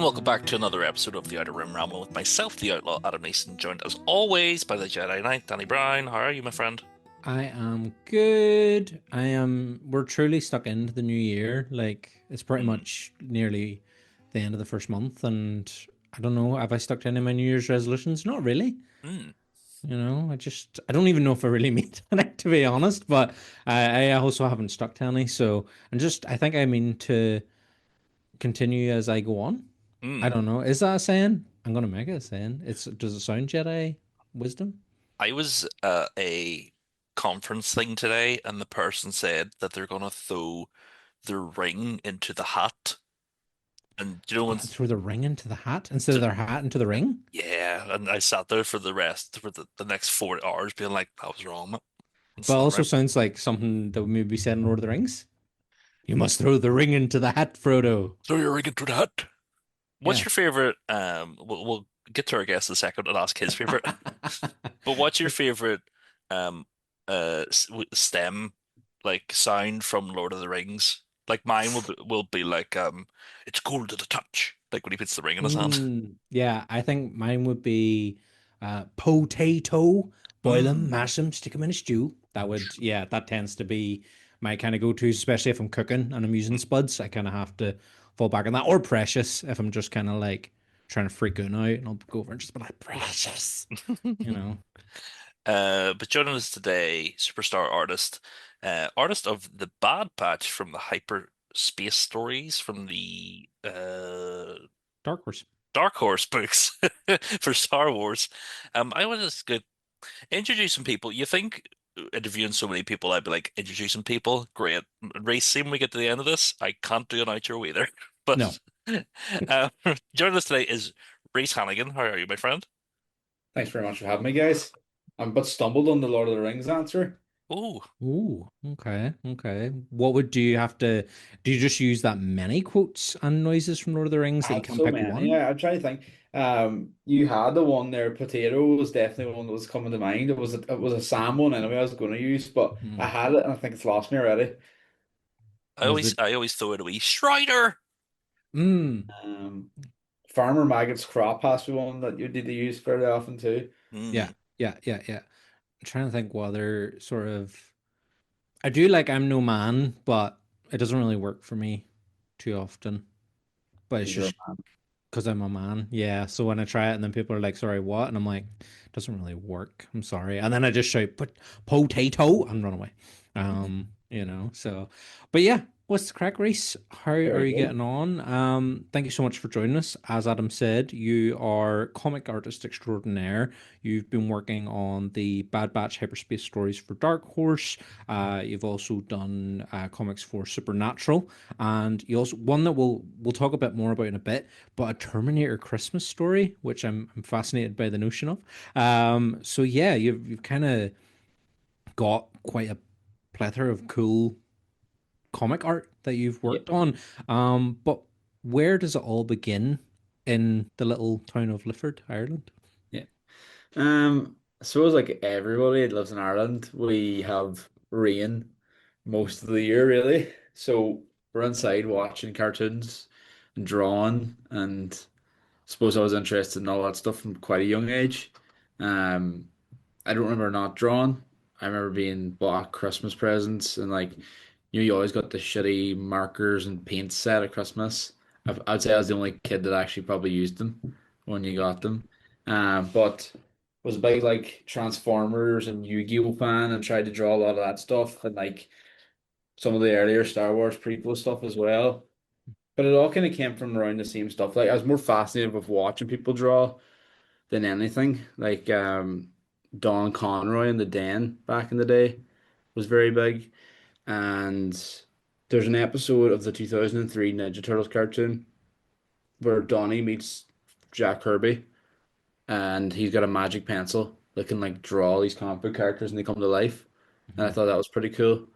and welcome back to another episode of the Outer Rim Ramble with myself, the Outlaw Adam Mason, joined as always by the Jedi Knight, Danny Brown. How are you, my friend? I am good. We're truly stuck into the new year. Like, it's pretty Hmm. much nearly the end of the first month. And I don't know, have I stuck to any of my New Year's resolutions? Not really. Hmm. I don't even know if I really mean it, to be honest. But I also haven't stuck to any. So, I think I mean to continue as I go on. I Hmm. don't know. Is that a saying? I'm going to make it a saying. Does it sound Jedi wisdom? I was at a conference thing today, and the person said that they're going to throw the ring into the hat. And when, Throw the ring into the hat instead of their hat into the ring? yeah, and I sat there for the next 4 hours being like, that was wrong. But It's it not also right. sounds like something that would maybe be said in Lord of the Rings. You must throw the ring into the hat, Frodo. Throw your ring into the hat. What's Yeah. your favorite? We'll get to our guest in a second and ask his favorite. But what's your favorite um stem like sound from Lord of the Rings? Like mine will be like it's cool to the touch. Like when he puts the ring in his hand. Yeah, I think mine would be potato. Boil them, Mm. mash them, stick them in a stew. Yeah, that tends to be my kind of go-to, especially if I'm cooking and I'm using spuds. I kind of have to fall back on that. Or precious, if I'm just kind of like trying to freak out, and I'll go over and just be like, precious, you know. But joining us today, superstar artist, artist of the Bad Patch from the Hyperspace stories from the Dark Horse. Dark Horse books for Star Wars. I want to get introducing people. You think interviewing so many people, I'd be like introducing people. Great. Reese, when we get to the end of this, I can't do an outro either. No. But uh, joining us today is Reese Hannigan. How are you, my friend? Thanks very much for having me, guys. I'm but stumbled on the Lord of the Rings answer. Oh, Ooh, okay, okay. What would do you have to do you just use that many quotes and noises from Lord of the Rings I that you have can't so pick many. one? Yeah, I'm trying to think. You had the one there. Potato was definitely one that was coming to mind. It was a Sam one anyway. I was going to use, but I Hmm. had it and I think it's lost me already. I Was always it I always throw it away. Strider. mm, Um, Farmer Maggot's crop has to be one that you need to use fairly often too. yeah, Hmm. yeah. I'm trying to think what other sort of I do like I'm no man, but it doesn't really work for me too often. But it's Because you're just because I'm a man. Yeah. So when I try it and then people are like, sorry, what? And I'm like, it doesn't really work. I'm sorry. And then I just shout, put potato and run away. So but yeah, what's the crack, Reese? How are very you good. getting on? Thank you so much for joining us. As Adam said, you are comic artist extraordinaire. You've been working on the Bad Batch hyperspace stories for Dark Horse. You've also done comics for Supernatural, and you also one that we'll talk a bit more about in a bit, but a Terminator Christmas story, which I'm fascinated by the notion of. So yeah, you've kind of got quite a plethora of cool comic art that you've Yeah, worked on. But where does it all begin in the little town of Lifford, Ireland? yeah. I suppose like everybody that lives in Ireland, we have rain most of the year, really. So we're inside watching cartoons and drawing, and I suppose I was interested in all that stuff from quite a young age. Um, I don't remember not drawing. I remember being bought Christmas presents and like you always got the shitty markers and paint set at Christmas. I'd say I was the only kid that actually probably used them when you got them. But was a big like Transformers and Yu-Gi-Oh fan and tried to draw a lot of that stuff and like some of the earlier Star Wars prequel stuff as well. But it all kind of came from around the same stuff. Like I was more fascinated with watching people draw than anything. Like Don Conroy and the Den back in the day was very big. And there's an episode of the 2003 Ninja Turtles cartoon where Donnie meets Jack Kirby and he's got a magic pencil that can like draw these comic book characters and they come to life. And I Mhm. thought that was pretty cool.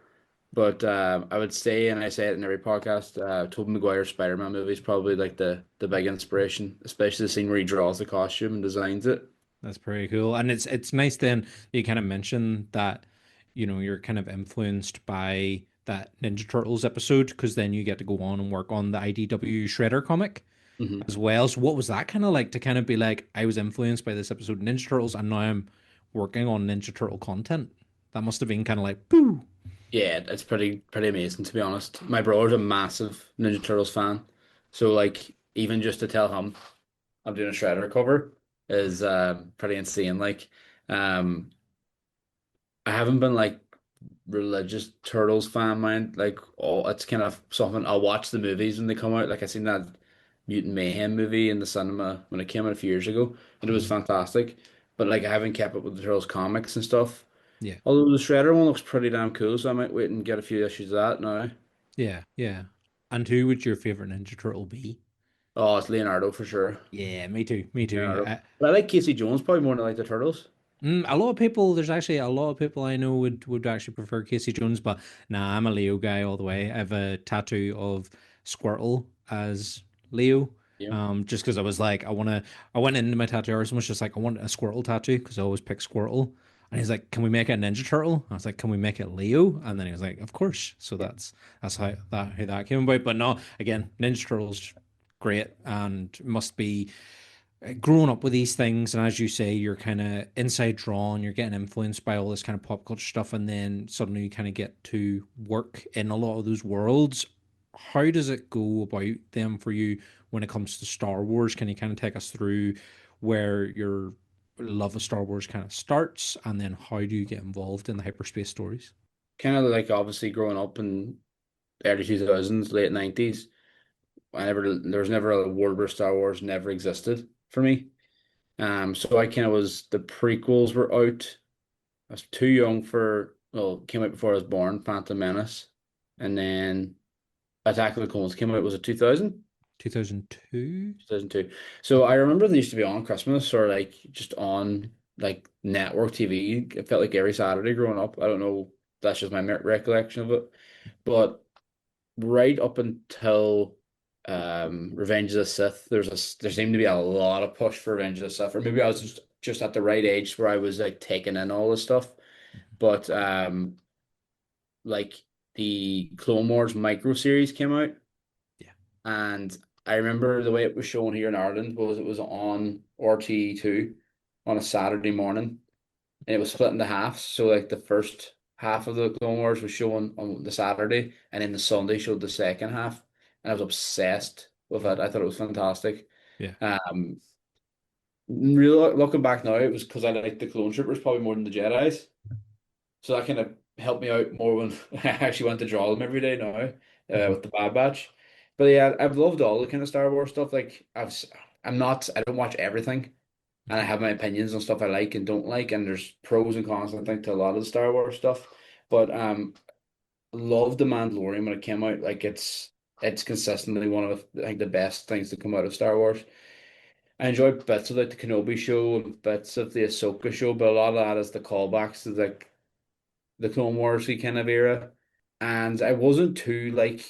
But I would say, and I say it in every podcast, Tobey Maguire's Spider-Man movie is probably like the big inspiration, especially the scene where he draws the costume and designs it. That's pretty cool. And it's nice then you kind of mentioned that, you're kind of influenced by that Ninja Turtles episode because then you get to go on and work on the IDW Shredder comic. Hmm. as well. So what was that kind of like to kind of be like, I was influenced by this episode of Ninja Turtles and now I'm working on Ninja Turtle content? That must have been kind of like, boo. Yeah, it's pretty amazing to be honest. My brother's a massive Ninja Turtles fan, so like even just to tell him I'm doing a Shredder cover is pretty insane. Like, um, I haven't been like religious Turtles fan, mind. Like, oh, it's kind of something I'll watch the movies when they come out. Like, I seen that Mutant Mayhem movie in the cinema when it came out a few years ago, and it was Mhm. fantastic. But like, I haven't kept up with the Turtles comics and stuff. Yeah. Although the Shredder one looks pretty damn cool, so I might wait and get a few issues of that now. Yeah. Yeah. And who would your favorite Ninja Turtle be? Oh, it's Leonardo for sure. Yeah, me too. Me too. Leonardo. But I like Casey Jones probably more than I like the Turtles. A lot of people, there's actually a lot of people I know would actually prefer Casey Jones, but nah, I'm a Leo guy all the way. I have a tattoo of Squirtle as Leo. Yeah. Just because I was like, I went into my tattoo artist and was just like, I want a Squirtle tattoo because I always pick Squirtle. And he's like, can we make it a Ninja Turtle? I was like, can we make it Leo? And then he was like, of course. So Yeah. that's how that came about. But no, again, Ninja Turtles great and must be growing up with these things, and as you say, you're kind of inside drawn, you're getting influenced by all this kind of pop culture stuff, and then suddenly you kind of get to work in a lot of those worlds. How does it go about them for you when it comes to Star Wars? Can you kind of take us through where your love of Star Wars kind of starts, and then how do you get involved in the hyperspace stories? Kind of like obviously growing up in the early 2000s, late 90s. There was never a world where Star Wars never existed for me. So I kind of was the prequels were out. I was too young for well, came out before I was born, Phantom Menace, and then Attack of the Clones came out. Was it 2000? 2002. 2002. So I remember they used to be on Christmas or like just on like network TV. It felt like every Saturday growing up. I don't know. That's just my recollection of it. But right up until Revenge of the Sith, there seemed to be a lot of push for Revenge of the Sith, or maybe I was just at the right age where I was like taking in all this stuff. But like the Clone Wars micro series came out, Yeah. and I remember the way it was shown here in Ireland was it was on RTE2 on a Saturday morning, and it was split into halves. So like the first half of the Clone Wars was shown on the Saturday, and then the Sunday showed the second half. And I was obsessed with it. I thought it was fantastic. Yeah. Um, really looking back now, it was because I liked the Clone Troopers probably more than the Jedi's. So that kind of helped me out more when I actually went to draw them every day now Mhm. with the Bad Batch. But yeah, I've loved all the kind of Star Wars stuff. Like I don't watch everything, and I have my opinions on stuff I like and don't like, and there's pros and cons I think to a lot of the Star Wars stuff. But loved the Mandalorian when it came out. Like it's consistently one of I think the best things to come out of Star Wars. I enjoyed bits of like the Kenobi show and bits of the Ahsoka show, but a lot of that is the callbacks to like the Clone Wars kind of era. And I wasn't too like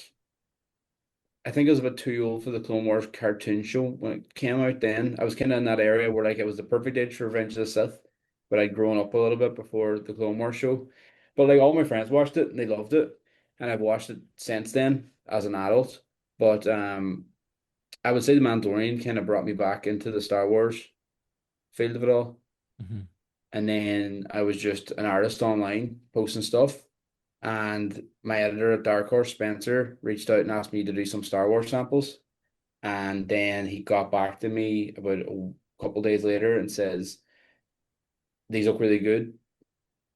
I think I was a bit too old for the Clone Wars cartoon show when it came out then. I was kind of in that area where like it was the perfect age for Revenge of the Sith, but I'd grown up a little bit before the Clone Wars show. But like all my friends watched it and they loved it, and I've watched it since then as an adult. But I would say the Mandalorian kind of brought me back into the Star Wars field of it all. Mhm. And then I was just an artist online posting stuff. And my editor at Dark Horse, Spencer, reached out and asked me to do some Star Wars samples. And then he got back to me about a couple days later and says, these look really good.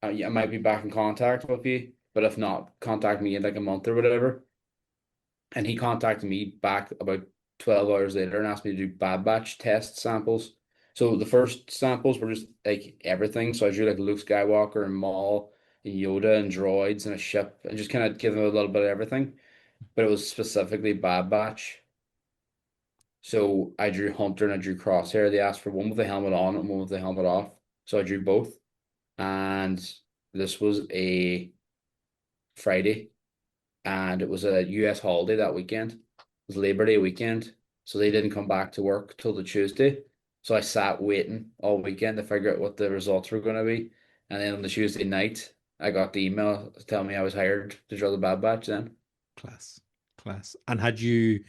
Yeah, I might be back in contact with you, but if not, contact me in like a month or whatever. And he contacted me back about 12 hours later and asked me to do Bad Batch test samples. So the first samples were just like everything. So I drew like Luke Skywalker and Maul and Yoda and droids and a ship and just kind of give them a little bit of everything. But it was specifically Bad Batch. So I drew Hunter and I drew Crosshair. They asked for one with the helmet on and one with the helmet off. So I drew both. And this was a Friday and it was a US holiday that weekend. It was Labor Day weekend. So they didn't come back to work till the Tuesday. So I sat waiting all weekend to figure out what the results were going to be. And then on the Tuesday night, I got the email telling me I was hired to draw the Bad Batch then. Class. Class. And had you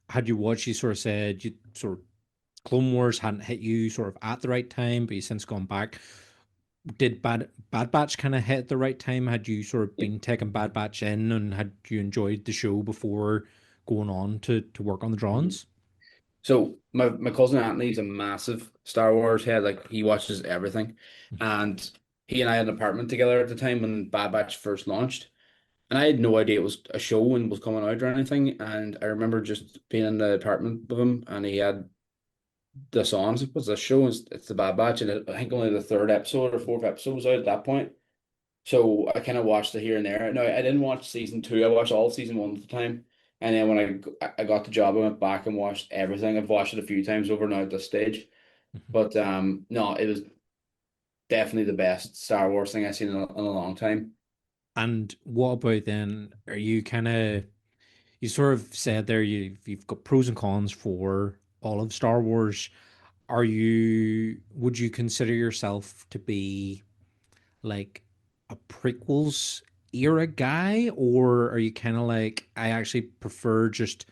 had you watched, you sort of said you sort of Clone Wars hadn't hit you sort of at the right time, but you since gone back. Did Bad Batch kind of hit at the right time? Had you sort of Yeah. been taking Bad Batch in, and had you enjoyed the show before going on to work on the Mhm. drawings? So my cousin Anthony's a massive Star Wars head. Like he watches everything, and he and I had an apartment together at the time when Bad Batch first launched, and I had no idea it was a show and was coming out or anything. And I remember just being in the apartment with him, and he had the songs. It was a show. It's the Bad Batch, and I think only the third episode or fourth episode was out at that point. So I kind of watched it here and there. No, I didn't watch season two. I watched all of season one at the time. And then when I got the job, I went back and watched everything. I've watched it a few times over now at this stage. Mhm. But no, it was definitely the best Star Wars thing I've seen in a long time. And what about then? Are you kind of you sort of said there you've got pros and cons for all of Star Wars. Are you would you consider yourself to be like a prequels era guy, or are you kind of like I actually prefer just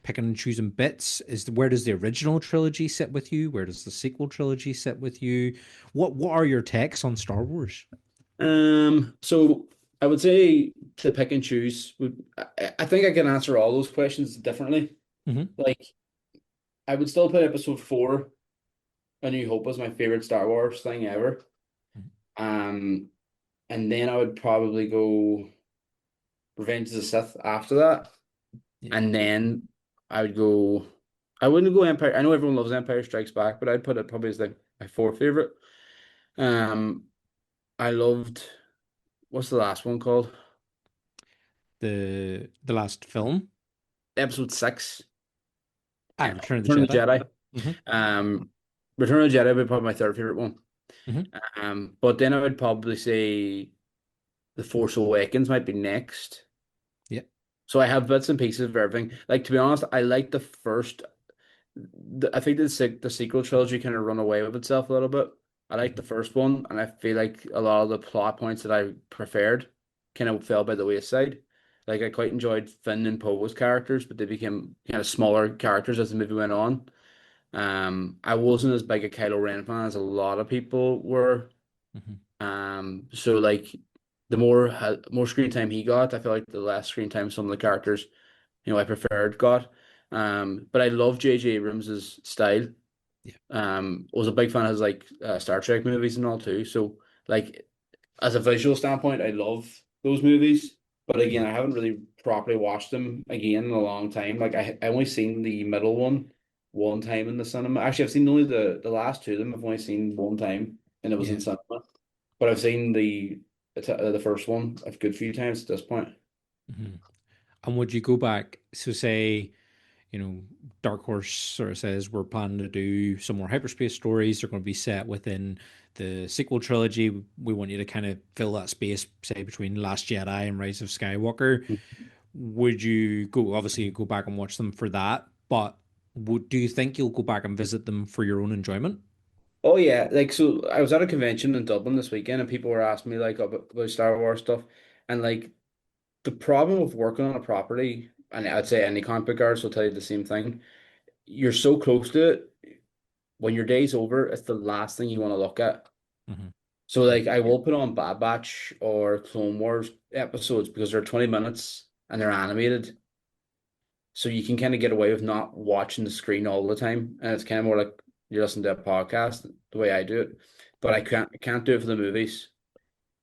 picking and choosing bits? Where does the original trilogy sit with you? Where does the sequel trilogy sit with you? What are your takes on Star Wars? So I would say to pick and choose I think I can answer all those questions differently. Hmm. Like I would still put episode four, A New Hope was my favorite Star Wars thing ever. Um, and then I would probably go Revenge of the Sith after that. Yeah. And then I would go, I wouldn't go Empire. I know everyone loves Empire Strikes Back, but I'd put it probably as like my fourth favorite. Um, I loved, what's the last one called? The last film, Episode six, Return of the Return of the Jedi. Jedi. Hmm. Um, Return of the Jedi would be probably my third favorite one. Hmm. But then I would probably say The Force Awakens might be next. Yeah. So I have bits and pieces of everything. Like to be honest, I like the first. I think the sequel trilogy kind of run away with itself a little bit. I like the Hmm. first one, and I feel like a lot of the plot points that I preferred kind of fell by the wayside. Like I quite enjoyed Finn and Poe's characters, but they became kind of smaller characters as the movie went on. I wasn't as big a Kylo Ren fan as a lot of people were. Hmm. So like the more screen time he got, I feel like the less screen time some of the characters, I preferred got. But I love J.J. Abrams's style. Yeah. Was a big fan of his like Star Trek movies and all too. So like as a visual standpoint, I love those movies. But again, Hmm. I haven't really properly watched them again in a long time. Like I only seen the middle one time in the cinema. Actually, I've seen only the last two of them. I've only seen one time, and it was in Yeah. cinema. But I've seen the first one a good few times at this point. Hmm. And would you go back? So say, Dark Horse sort of says we're planning to do some more hyperspace stories. They're going to be set within the sequel trilogy. We want you to kind of fill that space, say, between Last Jedi and Rise of Skywalker. Would you go, obviously, go back and watch them for that? But do you think you'll go back and visit them for your own enjoyment? Oh yeah, like so I was at a convention in Dublin this weekend and people were asking me like about Star Wars stuff and like the problem with working on a property and I'd say any comic book artist will tell you the same thing. You're so close to it when your day's over, it's the last thing you want to look at. Hmm. So Yeah. like I will put on Bad Batch or Clone Wars episodes because they're 20 minutes and they're animated. So you can kind of get away with not watching the screen all the time. And it's kind of more like you're listening to a podcast the way I do it. But I can't do it for the movies.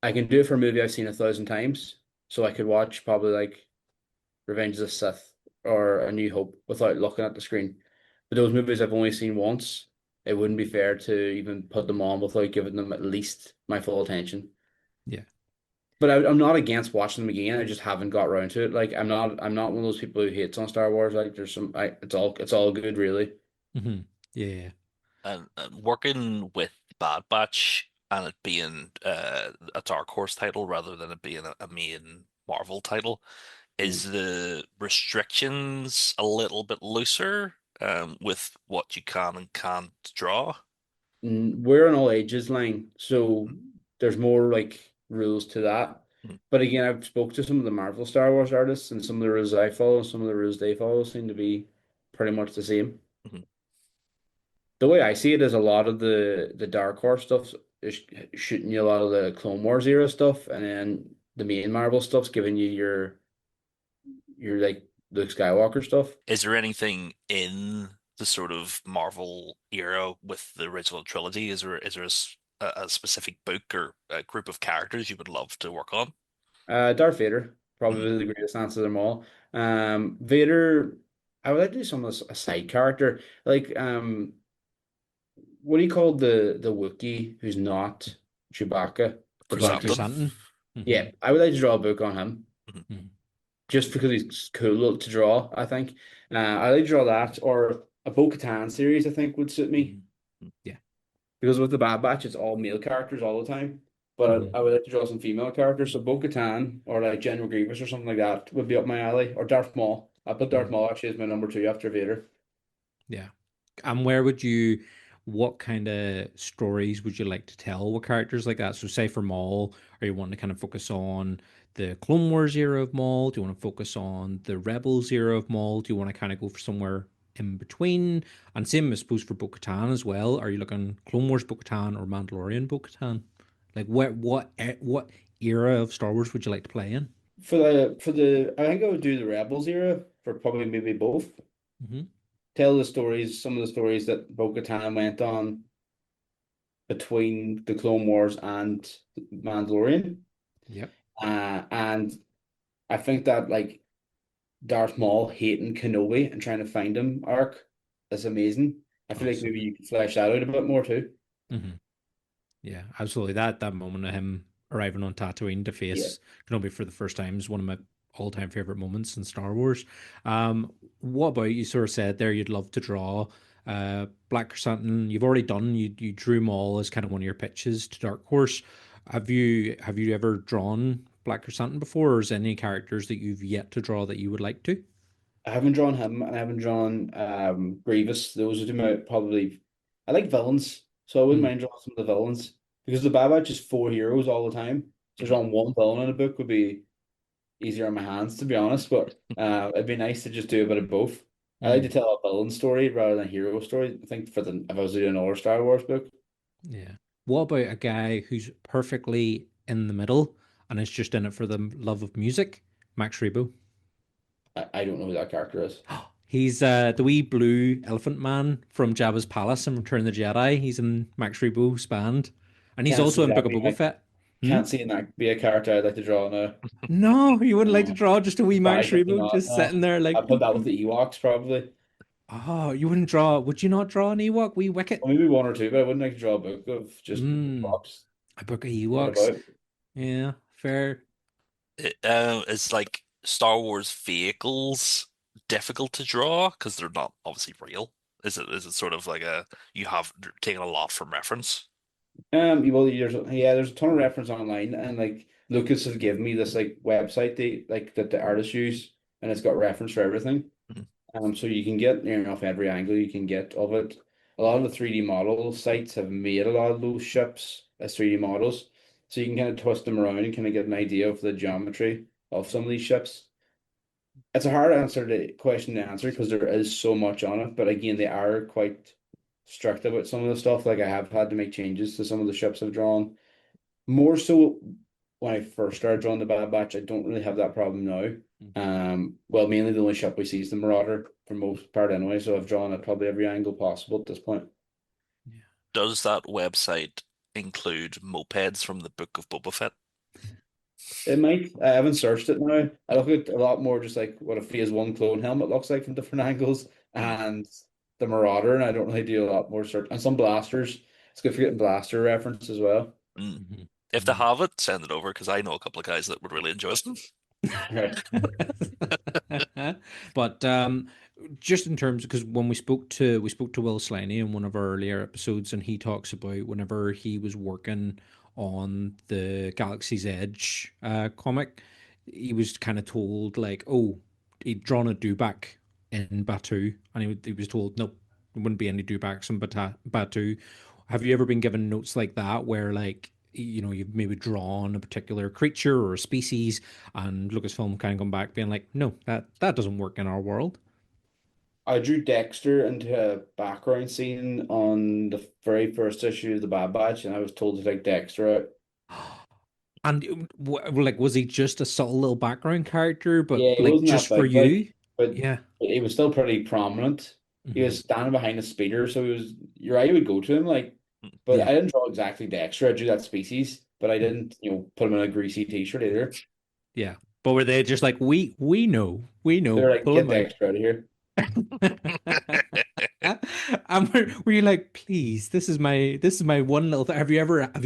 I can do it for a movie I've seen 1,000 times. So I could watch probably like Revenge of the Sith or A New Hope without looking at the screen. But those movies I've only seen once, it wouldn't be fair to even put them on without giving them at least my full attention. Yeah. But I'm not against watching them again. I just haven't got around to it. Like I'm not one of those people who hates on Star Wars. Like there's it's all good really. Hmm. Yeah. And working with Bad Batch and it being a Dark Horse title rather than it being a main Marvel title, Mm. is the restrictions a little bit looser with what you can and can't draw? We're an all ages line, so there's more like rules to that. Mhm. But again, I've spoke to some of the Marvel Star Wars artists, and some of the rules I follow, some of the rules they follow seem to be pretty much the same. Mhm. The way I see it is a lot of the Dark Horse stuff is shooting you a lot of the Clone Wars era stuff, and then the main Marvel stuff's giving you your like Luke Skywalker stuff. Is there anything in the sort of Marvel era with the original trilogy? Is there a specific book or a group of characters you would love to work on? Darth Vader, Mhm. probably the greatest answer of them all. Vader, I would like to do some of a side character, like what do you call the Wookiee who's not Chewbacca, the Black bounty? Chrysanthemum. Chrysanthemum. Hmm. Yeah, I would like to draw a book on him Mhm. Hmm. just because he's cool to draw. I think I like to draw that or a Bo-Katan series. I think would suit me Hmm. Yeah. because with the Bad Batch, it's all male characters all the time. But I Hmm. would like to draw some female characters, so Bo-Katan or like General Grievous or something like that would be up my alley. Or Darth Maul. I put Darth Hmm. Maul actually as my number two after Vader. Yeah. And where would you, what kind of stories would you like to tell with characters like that? So, say for Maul, are you wanting to kind of focus on the Clone Wars era of Maul? Do you want to focus on the Rebels era of Maul? Do you want to kind of go for somewhere in between? And same, I suppose, for Bo-Katan as well. Are you looking Clone Wars Bo-Katan or Mandalorian Bo-Katan? Like, what era of Star Wars would you like to play in? For the I think I would do the Rebels era for probably maybe both. Hmm. Tell the stories, some of the stories that Bo-Katan went on between the Clone Wars and Mandalorian. Yep. And I think that like Darth Maul hating Kenobi and trying to find him arc is amazing. I feel like maybe Absolutely. you could flesh that out a bit more too. Hmm. Yeah, absolutely. That moment of him arriving on Tatooine to Yeah. face Kenobi for the first time is one of my all-time favorite moments in Star Wars. What about you? Sort of said there you'd love to draw Black Chrysanthemum. You've already done. You drew Maul as kind of one of your pitches to Dark Horse. Have you ever drawn Black Chrysanthemum before, or is there any characters that you've yet to draw that you would like to? I haven't drawn him and I haven't drawn Grievous. Those are two my probably I like villains, so I wouldn't Hmm. mind drawing some of the villains because the Bad Batch is four heroes all the time. So Mhm. drawing one villain in a book would be easier on my hands, to be honest. But it'd be nice to just do a bit of both. I like to Hmm. tell a villain story rather than a hero story. I think for the if I was doing another Star Wars book, Yeah. What about a guy who's perfectly in the middle and is just in it for the love of music? Max Rebo. I don't know who that character is. He's the wee blue elephant man from Jabba's palace in Return of the Jedi. He's in Max Rebo's band. And he's Can't also see in Book that of being Boba like Fett. Hmm? can't see that be a character I'd like to draw now. No, you wouldn't like to No, draw just a wee sorry, Max definitely Rebo not. just No, sitting there I like put doop, that with doop. the Ewoks probably. Oh, you wouldn't draw. Would you not draw an Ewok? Wee Wicket? Well, maybe one or two, but I wouldn't like to draw a book of just Hmm. Ewoks A book of running Ewoks. about. Yeah, fair. It's like Star Wars vehicles difficult to draw because they're not obviously real. Is it sort of like a you have taken a lot from reference? Well, there's a ton of reference online, and like Lucas has given me this like website that the artists use, and it's got reference for everything. Mhm. So you can get near enough every angle you can get of it. A lot of the 3D model sites have made a lot of those ships as 3D models, so you can kind of twist them around and kind of get an idea of the geometry of some of these ships. It's a hard answer to question to answer because there is so much on it, but again, they are quite strict about some of the stuff. Like I have had to make changes to some of the ships I've drawn. More so when I first started drawing the Bad Batch, I don't really have that problem now. Mhm. Well, mainly the only ship we see is the Marauder for most part anyway, so I've drawn at probably every angle possible at this point. Yeah. Does that website include mopeds from the Book of Boba Fett? It might. I haven't searched it now. I look at a lot more just like what a Phase One clone helmet looks like from different angles, Mhm. and the Marauder, and I don't really do a lot more search. And some blasters. It's good for getting blaster reference as well. Mm. Mhm. If they Yeah. have it, send it over because I know a couple of guys that would really enjoy it. Right. But just in terms, because when we spoke to Will Slaney in one of our earlier episodes, and he talks about whenever he was working on the Galaxy's Edge comic, he was kind of told like, oh, he'd drawn a dewback in Batu, and he was told nope, there wouldn't be any dewbacks in Batu. Have you ever been given notes like that where like you've maybe drawn a particular creature or a species and Lucasfilm kind of come back being like, no, that doesn't work in our world. I drew Dexter into a background scene on the very first issue of the Bad Batch, and I was told to take Dexter out. And like, was he just a subtle little background character, but Yeah, he like wasn't just that for big, you? but Yeah. he was still pretty prominent. He Hmm. was standing behind a speeder, so he was your eye would go to him, like. But Yeah. I didn't draw exactly Dexter. I drew that species, but I didn't, put him in a greasy t-shirt either. Yeah. But were they just like, we They know, were like, pull "Get him out. Dexter out of here." And were you like, please, this is my one little thing. Have you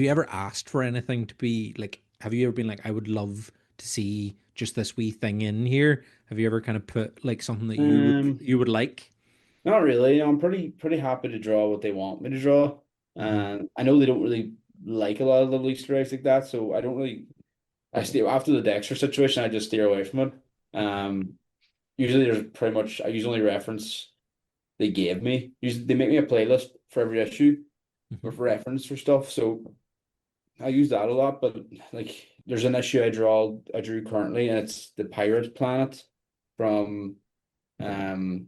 ever asked for anything to be like, have you ever been like, I would love to see just this wee thing in here? Have you ever kind of put like something that you would Um, you would like? Not really. I'm pretty happy to draw what they want me to draw. Hmm. And I know they don't really like a lot of the Easter eggs like that, so I don't really. I stay after the Dexter situation. I just steer away from it. Um, Usually there's pretty much I use only reference they gave me. Usually they make me a playlist for every issue Hmm. with reference for stuff, so I use that a lot. But like, there's an issue I drew currently, and it's the pirate planet from um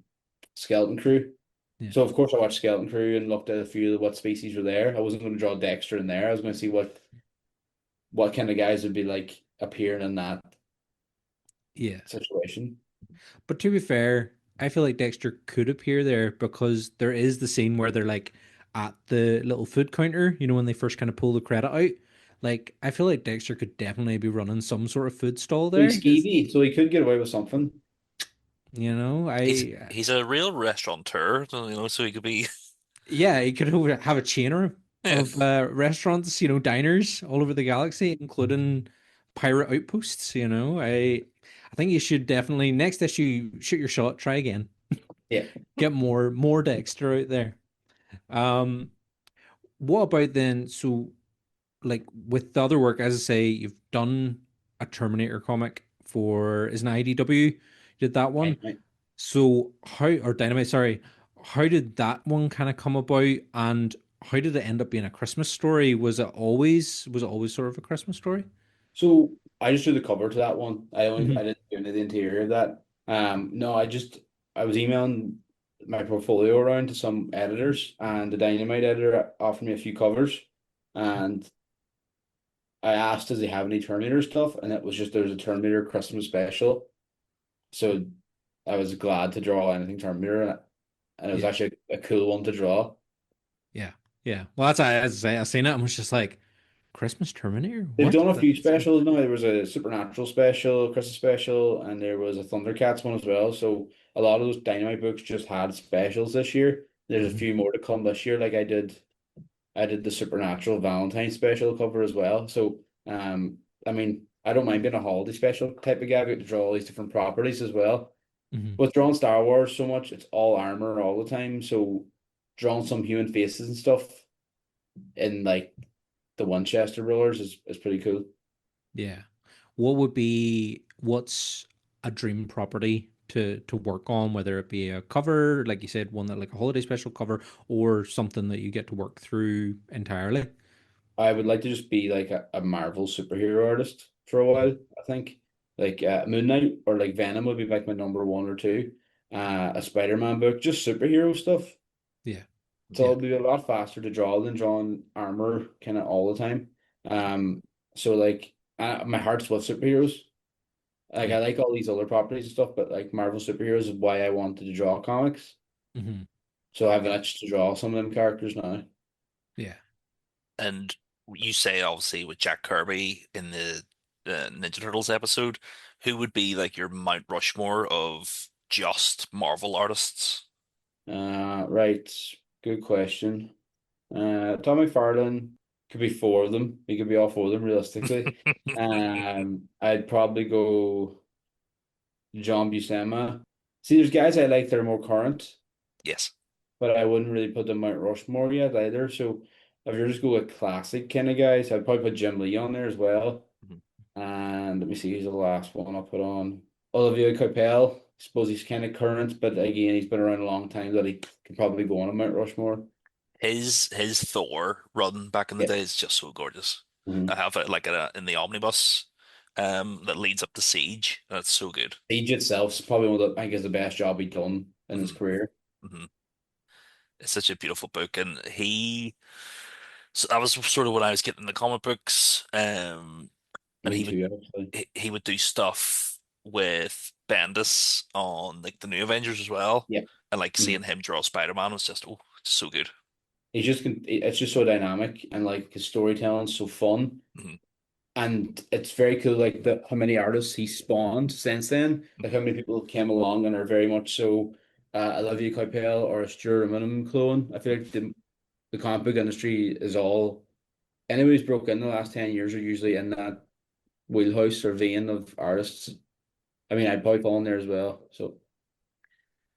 Skeleton Crew. Yeah. So of course I watched Skeleton Crew and looked at a few of what species were there. I wasn't going to draw Dexter in there. I was going to see what kind of guys would be like appearing in that Yeah. situation. But to be fair, I feel like Dexter could appear there because there is the scene where they're like at the little food counter, when they first kind of pull the credit out. Like, I feel like Dexter could definitely be running some sort of food stall So he's there. skeevy, so he could get away with something. He's I he's a real restaurateur, so he could be. Yeah, he could have a chain Yeah. of restaurants, diners all over the galaxy, including pirate outposts. I think you should definitely next issue shoot your shot, try again, Yeah. get more Dexter out there. Um, what about then? So, like with the other work, as I say, you've done a Terminator comic for is an IDW, you did that one. Right. So how or Dynamite, sorry, how did that one kind of come about, and how did it end up being a Christmas story? Was it always sort of a Christmas story? So I just drew the cover to that one. I Hmm. didn't do any of the interior of that. No, I was emailing my portfolio around to some editors, and the Dynamite editor offered me a few covers, and I asked, does he have any Terminator stuff? And it was just there's a Terminator Christmas special. So I was glad to draw anything Terminator, and it was Yeah, actually a cool one to draw. yeah, yeah. Well, that's as I say, I seen it and was just like, Christmas Terminator? They've What? done a few That's specials now. There was a Supernatural special, Christmas special, and there was a Thundercats one as well. So a lot of those Dynamite books just had specials this year. There's a Mhm, few more to come this year. Like I did the Supernatural Valentine special cover as well. So I mean, I don't mind being a holiday special type of guy. I get to draw all these different properties as well. mhm. With drawing Star Wars so much, it's all armor all the time. So drawing some human faces and stuff in like the Winchester rulers is pretty cool. Yeah. What's a dream property to work on, whether it be a cover, like you said, one that like a holiday special cover, or something that you get to work through entirely? I would like to just be like a Marvel superhero artist for a while, I think. Like Moon Knight or like Venom would be like my number one or two. A Spider-Man book, just superhero stuff. Yeah. So Yeah. it'll be a lot faster to draw than drawing armor kind of all the time. So like my heart's with superheroes. Like Yeah. I like all these other properties and stuff, but like Marvel superheroes is why I wanted to draw comics. Hmm. So I have an Yeah. itch to draw some of them characters now. Yeah. And you say obviously with Jack Kirby in the Ninja Turtles episode, who would be like your Mount Rushmore of just Marvel artists? Right. Good question. Tom McFarlane could be four of them. He could be all four of them realistically. I'd probably go John Buscema. See, there's guys I like that are more current, Yes. but I wouldn't really put them Mount Rushmore yet either. So if you're just go with classic kind of guys, I'd probably put Jim Lee on there as well. Mhm. And let me see, who's the last one I'll put on? Olivier Coipel. I suppose he's kind of current, but again, he's been around a long time that he could probably go on a Mount Rushmore. His Thor run back in the Yeah. day is just so gorgeous. I Mhm. have it like in the omnibus that leads up to Siege. That's so good. Siege itself is probably one of the, I think is the best job he's done in his hmm career. hmm It's such a beautiful book, and so that was sort of when I was getting the comic books, and Me too, actually. he would do stuff with Bendis on like the new Avengers as well, Yeah. and like Mhm. seeing him draw Spider-Man was just so good. It's just so dynamic and like his storytelling's so fun. hmm And it's very cool, like how many artists he spawned since then, like hmm how many people came along and are very much so Olivia Coipel or a Stuart Immonen clone. I feel like the comic book industry is all anybody who's broke in the last 10 years are usually in that wheelhouse or vein of artists. I mean, I'd probably fall in there as well. So,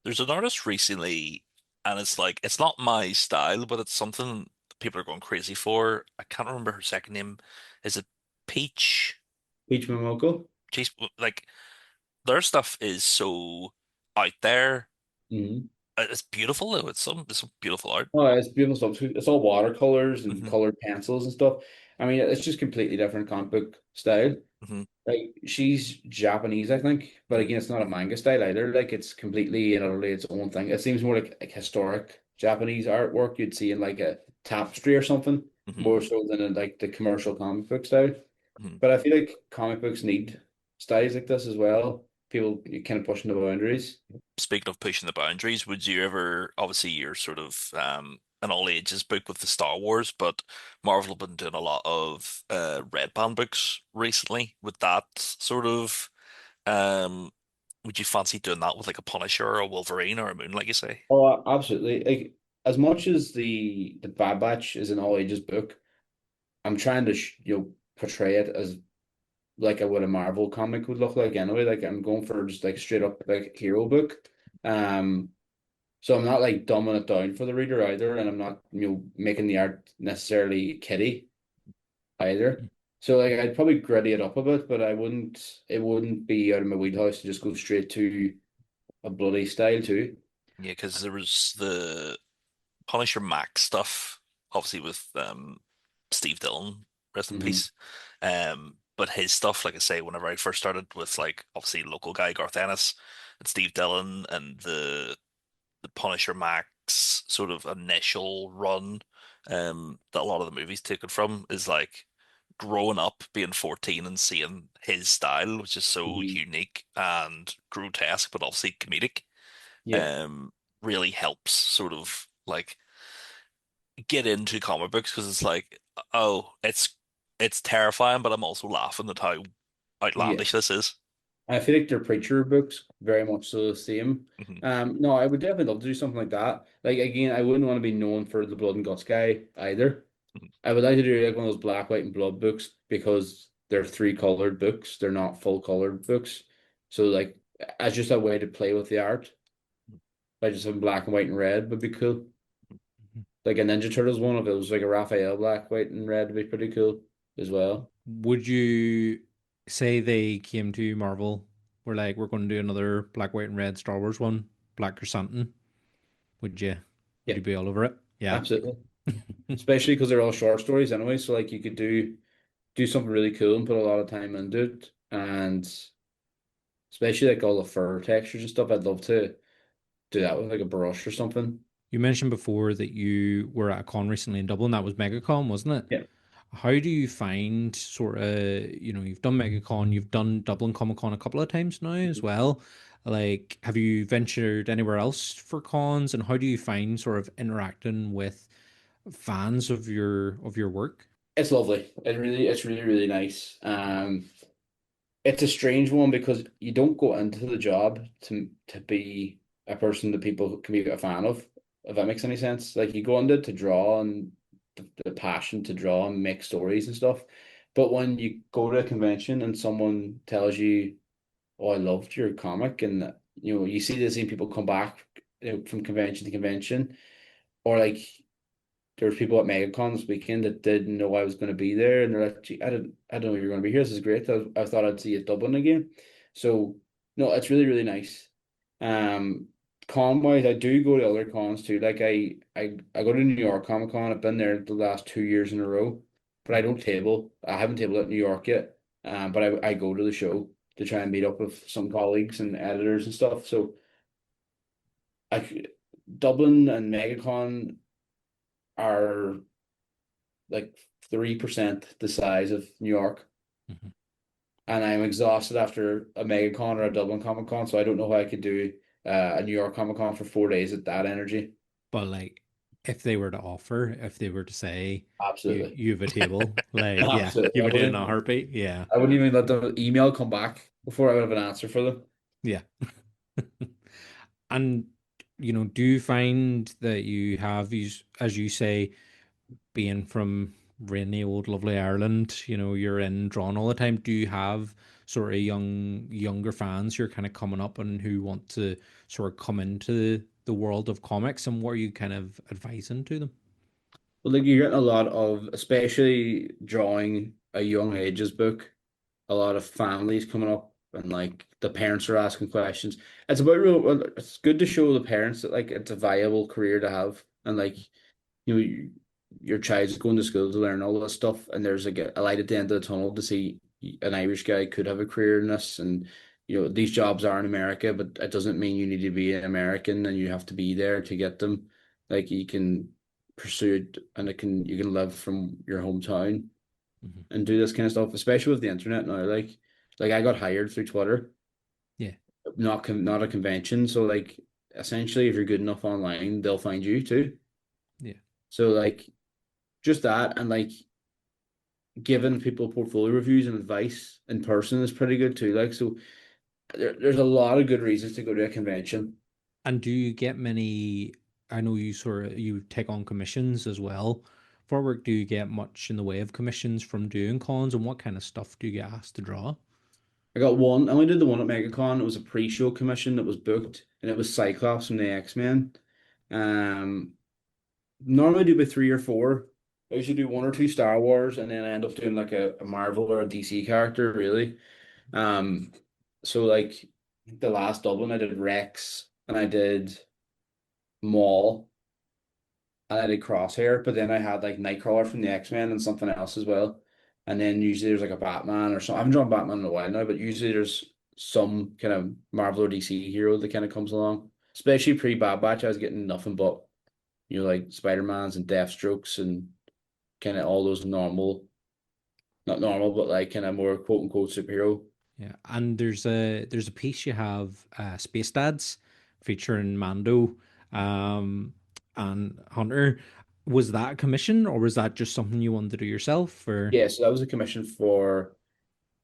There's an artist recently, and it's like it's not my style, but it's something people are going crazy for. I can't remember her second name. Is it Peach? Peach Momoko. She's like their stuff is so out there. Mm-hmm. It's beautiful though. It's some beautiful art. Oh, it's beautiful stuff too. It's all watercolors and hmm colored pencils and stuff. I mean, it's just completely different comic book style. hmm Like she's Japanese, I think, but hmm again, it's not a manga style either. Like it's completely and utterly its own thing. It seems more like historic Japanese artwork you'd see in like a tapestry or something, hmm more so than in like the commercial comic book style. hmm But I feel like comic books need styles like this as well. People kind of pushing the boundaries. Speaking of pushing the boundaries, would you ever, obviously you're sort of an all ages book with the Star Wars, but Marvel have been doing a lot of Red Band books recently with that sort of would you fancy doing that with like a Punisher or a Wolverine or a Moon, like you say? Oh, absolutely. Like as much as the Bad Batch is an all ages book, I'm trying to portray it as like what a Marvel comic would look like anyway. Like I'm going for just like straight up like hero book. Um, so I'm not like dumbing it down for the reader either, and I'm not making the art necessarily kiddie either. So like I'd probably gritty it up a bit, but I wouldn't. It wouldn't be out of my wheelhouse to just go straight to a bloody style too. Yeah, because there was the Punisher Max stuff, obviously with Steve Dillon, rest in Hmm. peace. But his stuff, like I say, whenever I first started with like obviously local guy Garth Ennis and Steve Dillon and the Punisher Max sort of initial run, that a lot of the movies took it from is like growing up being 14 and seeing his style, which is so Hmm. unique and grotesque, but obviously comedic, Yeah, um, really helps sort of like get into comic books because it's like, oh, it's terrifying, but I'm also laughing at how yeah. outlandish this is. I feel like their Preacher books very much so the same. hmm No, I would definitely love to do something like that. Like again, I wouldn't want to be known for the blood and guts guy either. I would like to do like one of those black, white, and blood books because they're three colored books. They're not full colored books. So like as just a way to play with the art by just having black and white and red would be cool. Like a Ninja Turtles one, if it was like a Raphael black, white, and red would be pretty cool as well. Would you say they came to Marvel? We're like, we're going to do another black, white, and red Star Wars one, Black Chrysanthemum. Would you? Would Yeah, you be all over it? Yeah. absolutely. Especially because they're all short stories anyway. So like you could do something really cool and put a lot of time into it. And especially like all the fur textures and stuff, I'd love to do that with like a brush or something. You mentioned before that you were at a con recently in Dublin. That was MegaCon, wasn't it? Yeah. How do you find sort of, you've done MegaCon, you've done Dublin Comic Con a couple of times now as well. Like, have you ventured anywhere else for cons, and how do you find sort of interacting with fans of your work? It's lovely. It's really, really nice. It's a strange one because you don't go into the job to be a person that people can be a fan of, if that makes any sense. Like you go into it to draw and the passion to draw and make stories and stuff. But when you go to a convention and someone tells you, "Oh, I loved your comic," and you see the same people come back from convention to convention, or like there was people at MegaCon this weekend that didn't know I was going to be there, and they're like, "Gee, I didn't know you're going to be here. This is great. I thought I'd see you at Dublin again." So, no, it's really, really nice. Um, Con wise, I do go to other cons too. Like I go to New York Comic Con. I've been there the last 2 years in a row, but I don't table. I haven't tabled at New York yet. But I go to the show to try and meet up with some colleagues and editors and stuff. So I Dublin and MegaCon are like 3% the size of New York. Mhm. And I'm exhausted after a MegaCon or a Dublin Comic Con, so I don't know how I could do a New York Comic Con for 4 days at that energy. But like, if they were to offer, if they were to say Absolutely. you have a table, like, yeah, Absolutely. you would do it in a heartbeat. Yeah, I wouldn't even let the email come back before I would have an answer for them. yeah. And do you find that you have these, as you say, being from rainy old lovely Ireland, you're in drawn all the time. Do you have sort of younger fans who are kind of coming up and who want to sort of come into the world of comics, and what are you kind of advising to them? But like you're getting a lot of, especially drawing a young ages book, a lot of families coming up and like the parents are asking questions. It's about real, well, it's good to show the parents that like it's a viable career to have and like your child's going to school to learn all this stuff and there's like a light at the end of the tunnel to see an Irish guy could have a career in this and these jobs are in America, but it doesn't mean you need to be an American and you have to be there to get them. Like you can pursue it and you can live from your hometown Mhm. and do this kind of stuff, especially with the internet now. Like I got hired through Twitter, Yeah, not a convention. So like essentially, if you're good enough online, they'll find you too. yeah. So like just that and like giving people portfolio reviews and advice in person is pretty good too. Like so, there's a lot of good reasons to go to a convention. And do you get many? I know you sort of you take on commissions as well for work. Do you get much in the way of commissions from doing cons, and what kind of stuff do you get asked to draw? I got one. I only did the one at MegaCon. It was a pre-show commission that was booked, and it was Cyclops from the X-Men. Um, Normally do about three or four. I usually do one or two Star Wars, and then I end up doing like a Marvel or a DC character, really. Um, so like the last Dublin, I did Rex, and I did Maul, and I did Crosshair, but then I had like Nightcrawler from the X-Men and something else as well. And then usually there's like a Batman or something. I haven't drawn Batman in a while now, but usually there's some kind of Marvel or DC hero that kind of comes along. Especially pre-Bad Batch, I was getting nothing but like Spider-Mans and Deathstrokes and kind of all those normal, not normal, but like kind of more quote unquote superhero. Yeah, and there's a piece you have, Space Dads, featuring Mando, um, and Hunter. Was that a commission, or was that just something you wanted to do yourself? Or Yeah, so that was a commission for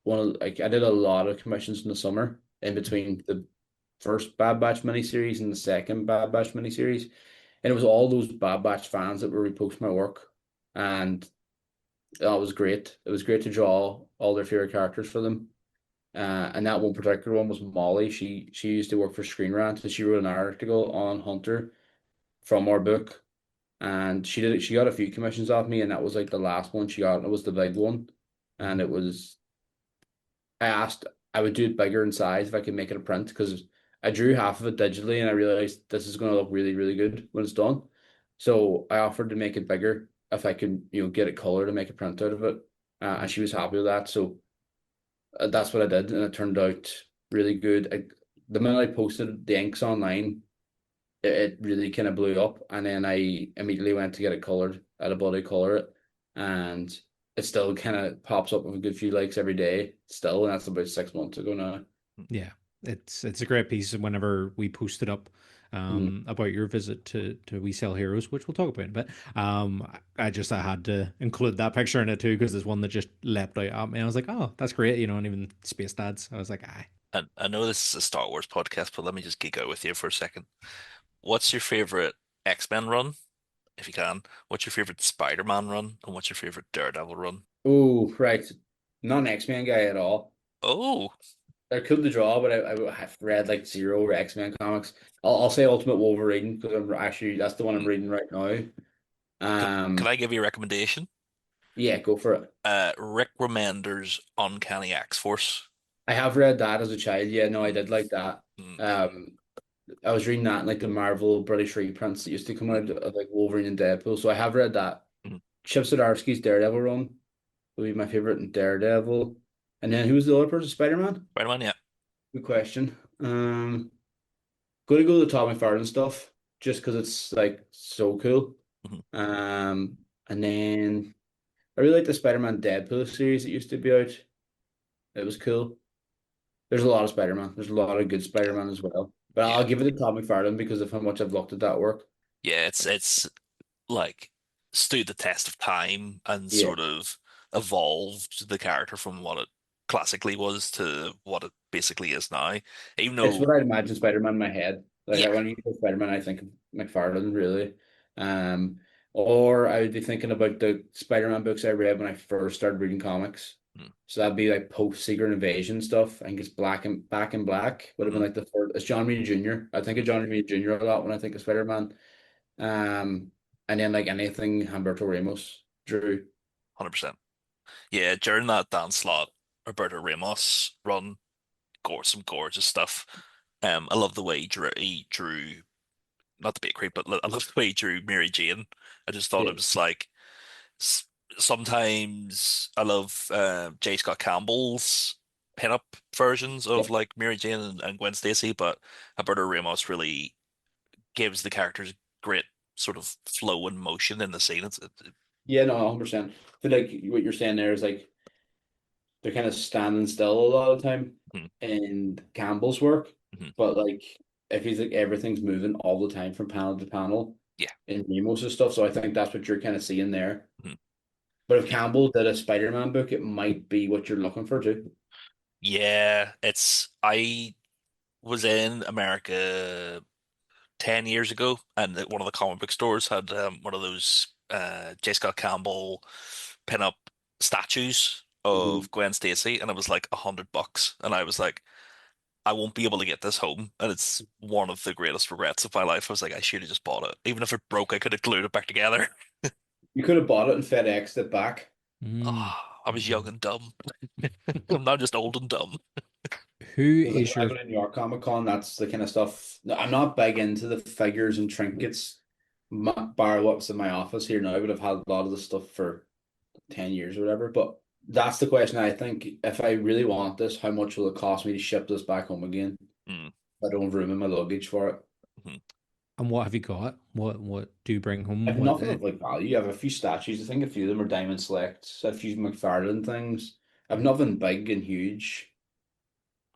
one of like I did a lot of commissions in the summer in between the first Bad Batch miniseries and the second Bad Batch miniseries. And it was all those Bad Batch fans that were reposting my work. And that was great. It was great to draw all their favorite characters for them. And that one particular one was Molly. She used to work for Screen Rant and she wrote an article on Hunter from our book. And she got a few commissions off me, and that was like the last one she got, and it was the big one. And it was I asked I would do it bigger in size if I could make it a print because I drew half of it digitally and I realized this is going to look really, really good when it's done. So I offered to make it bigger if I could, get it color to make a print out of it. And she was happy with that. So that's what I did, and it turned out really good. The minute I posted the inks online, it really kind of blew up, and then I immediately went to get it colored at a body color it, and it still kind of pops up with a good few likes every day still, and that's about 6 months ago now. yeah, it's a great piece. Whenever we posted up, Mhm. about your visit to We Sell Heroes, which we'll talk about in a bit, I had to include that picture in it too because there's one that just leapt out at me. I was like, oh, that's great, and even Space Dads. I was like, aye. And I know this is a Star Wars podcast, but let me just geek out with you for a second. What's your favorite X-Men run, if you can? What's your favorite Spider-Man run, and what's your favorite Daredevil run? Oh, right. Not an X-Men guy at all. Oh, They're cool to draw, but I have read like zero X-Men comics. I'll say Ultimate Wolverine because that's the one I'm hmm. reading right now. Can Um, I give you a recommendation? yeah, go for it. Rick Remender's Uncanny X-Force. I have read that as a child. Yeah, no, I did like that. Mm, Um, I was reading that in like the Marvel British reprints that used to come mm, out of like Wolverine and Deadpool. So I have read that. mm. Chip Zdarsky's Daredevil run would be my favorite in Daredevil. And then who was the other person? Spider-Man? Spider-Man, yeah. Good question. Gonna go to the Tom McFarlane stuff just because it's like so cool. Mhm. And then I really like the Spider-Man Deadpool series that used to be out. It was cool. There's a lot of Spider-Man. There's a lot of good Yeah, Spider-Man as well. But yeah, I'll give it to Tom McFarlane because of how much I've looked at that work. yeah. It's like stood the test of time and Yeah. sort of evolved the character from what it classically was to what it basically is now. Even It's though, what I'd imagine Spider-Man in my head. Like yeah, when you say Spider-Man, I think of McFarlane really. Or I would be thinking about the Spider-Man books I read when I first started reading comics. mm, So that'd be like post-Secret Invasion stuff. I think it's Back in Black would have been mhm, like the third. It's John Romita Jr. I think of John Romita Jr. a lot when I think of Spider-Man. Um, and then like anything Humberto Ramos drew. 100%. Yeah, during that Dan slot, Roberto Ramos run, some gorgeous stuff. I love the way he drew, not to be a creep, but I love the way he drew Mary Jane. I just thought it Yeah, was like s- sometimes I love J. Scott Campbell's pinup versions yeah, of like Mary Jane and Gwen Stacy, but Alberto Ramos really gives the characters great sort of flow and motion in the scene. yeah. No, 100%. I feel like what you're saying there is like they're kind of standing still a lot of the time Mhm, in Campbell's work, mhm. but like if he's like everything's moving all the time from panel to panel Yeah, in Ramos' stuff, so I think that's what you're kind of seeing there. mhm. But if Yeah, Campbell did a Spider-Man book, it might be what you're looking for too. yeah. It's I was in America 10 years ago, and one of the comic book stores had one of those J. Scott Campbell pin-up statues Mhm. of Gwen Stacy, and it was like $100. And I was like, I won't be able to get this home. And it's one of the greatest regrets of my life. I was like, I should have just bought it. Even if it broke, I could have glued it back together. You could have bought it and FedExed it back. Mm. I was young and dumb. I'm now just old and dumb. Who Because like is when I your go to New York Comic Con, that's the kind of stuff. No, I'm not big into the figures and trinkets. Bar what's in my office here now, but I've had a lot of the stuff for 10 years or whatever. But that's the question. I think if I really want this, how much will it cost me to ship this back home again? Mm, I don't have room in my luggage for it. mhm. and what have you got? What do you bring I home? have nothing of like value. I have a few statues. I think a few of them are diamond selects, a few McFarlane things. I have nothing big and huge,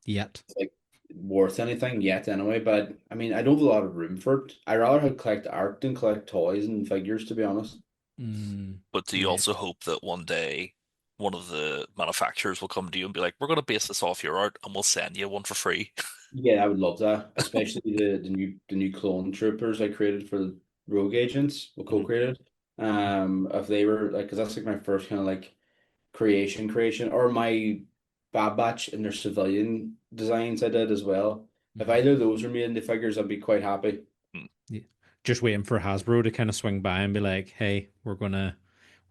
Yet? like worth anything yet anyway. But I mean, I don't have a lot of room for it. I rather have collect art than collect toys and figures, to be honest. Mm, But do you yeah. also hope that one day one of the manufacturers will come to you and be like, we're going to base this off your art and we'll send you one for free? Yeah, I would love that, especially the new clone troopers I created for the Rogue Agents, or Mhm, co-created. If they were like, because that's like my first kind of like creation, or my Bad Batch in their civilian designs I did as well. If Mhm. either of those were made into figures, I'd be quite happy. mhm. Yeah. Just waiting for Hasbro to kind of swing by and be like, "Hey, we've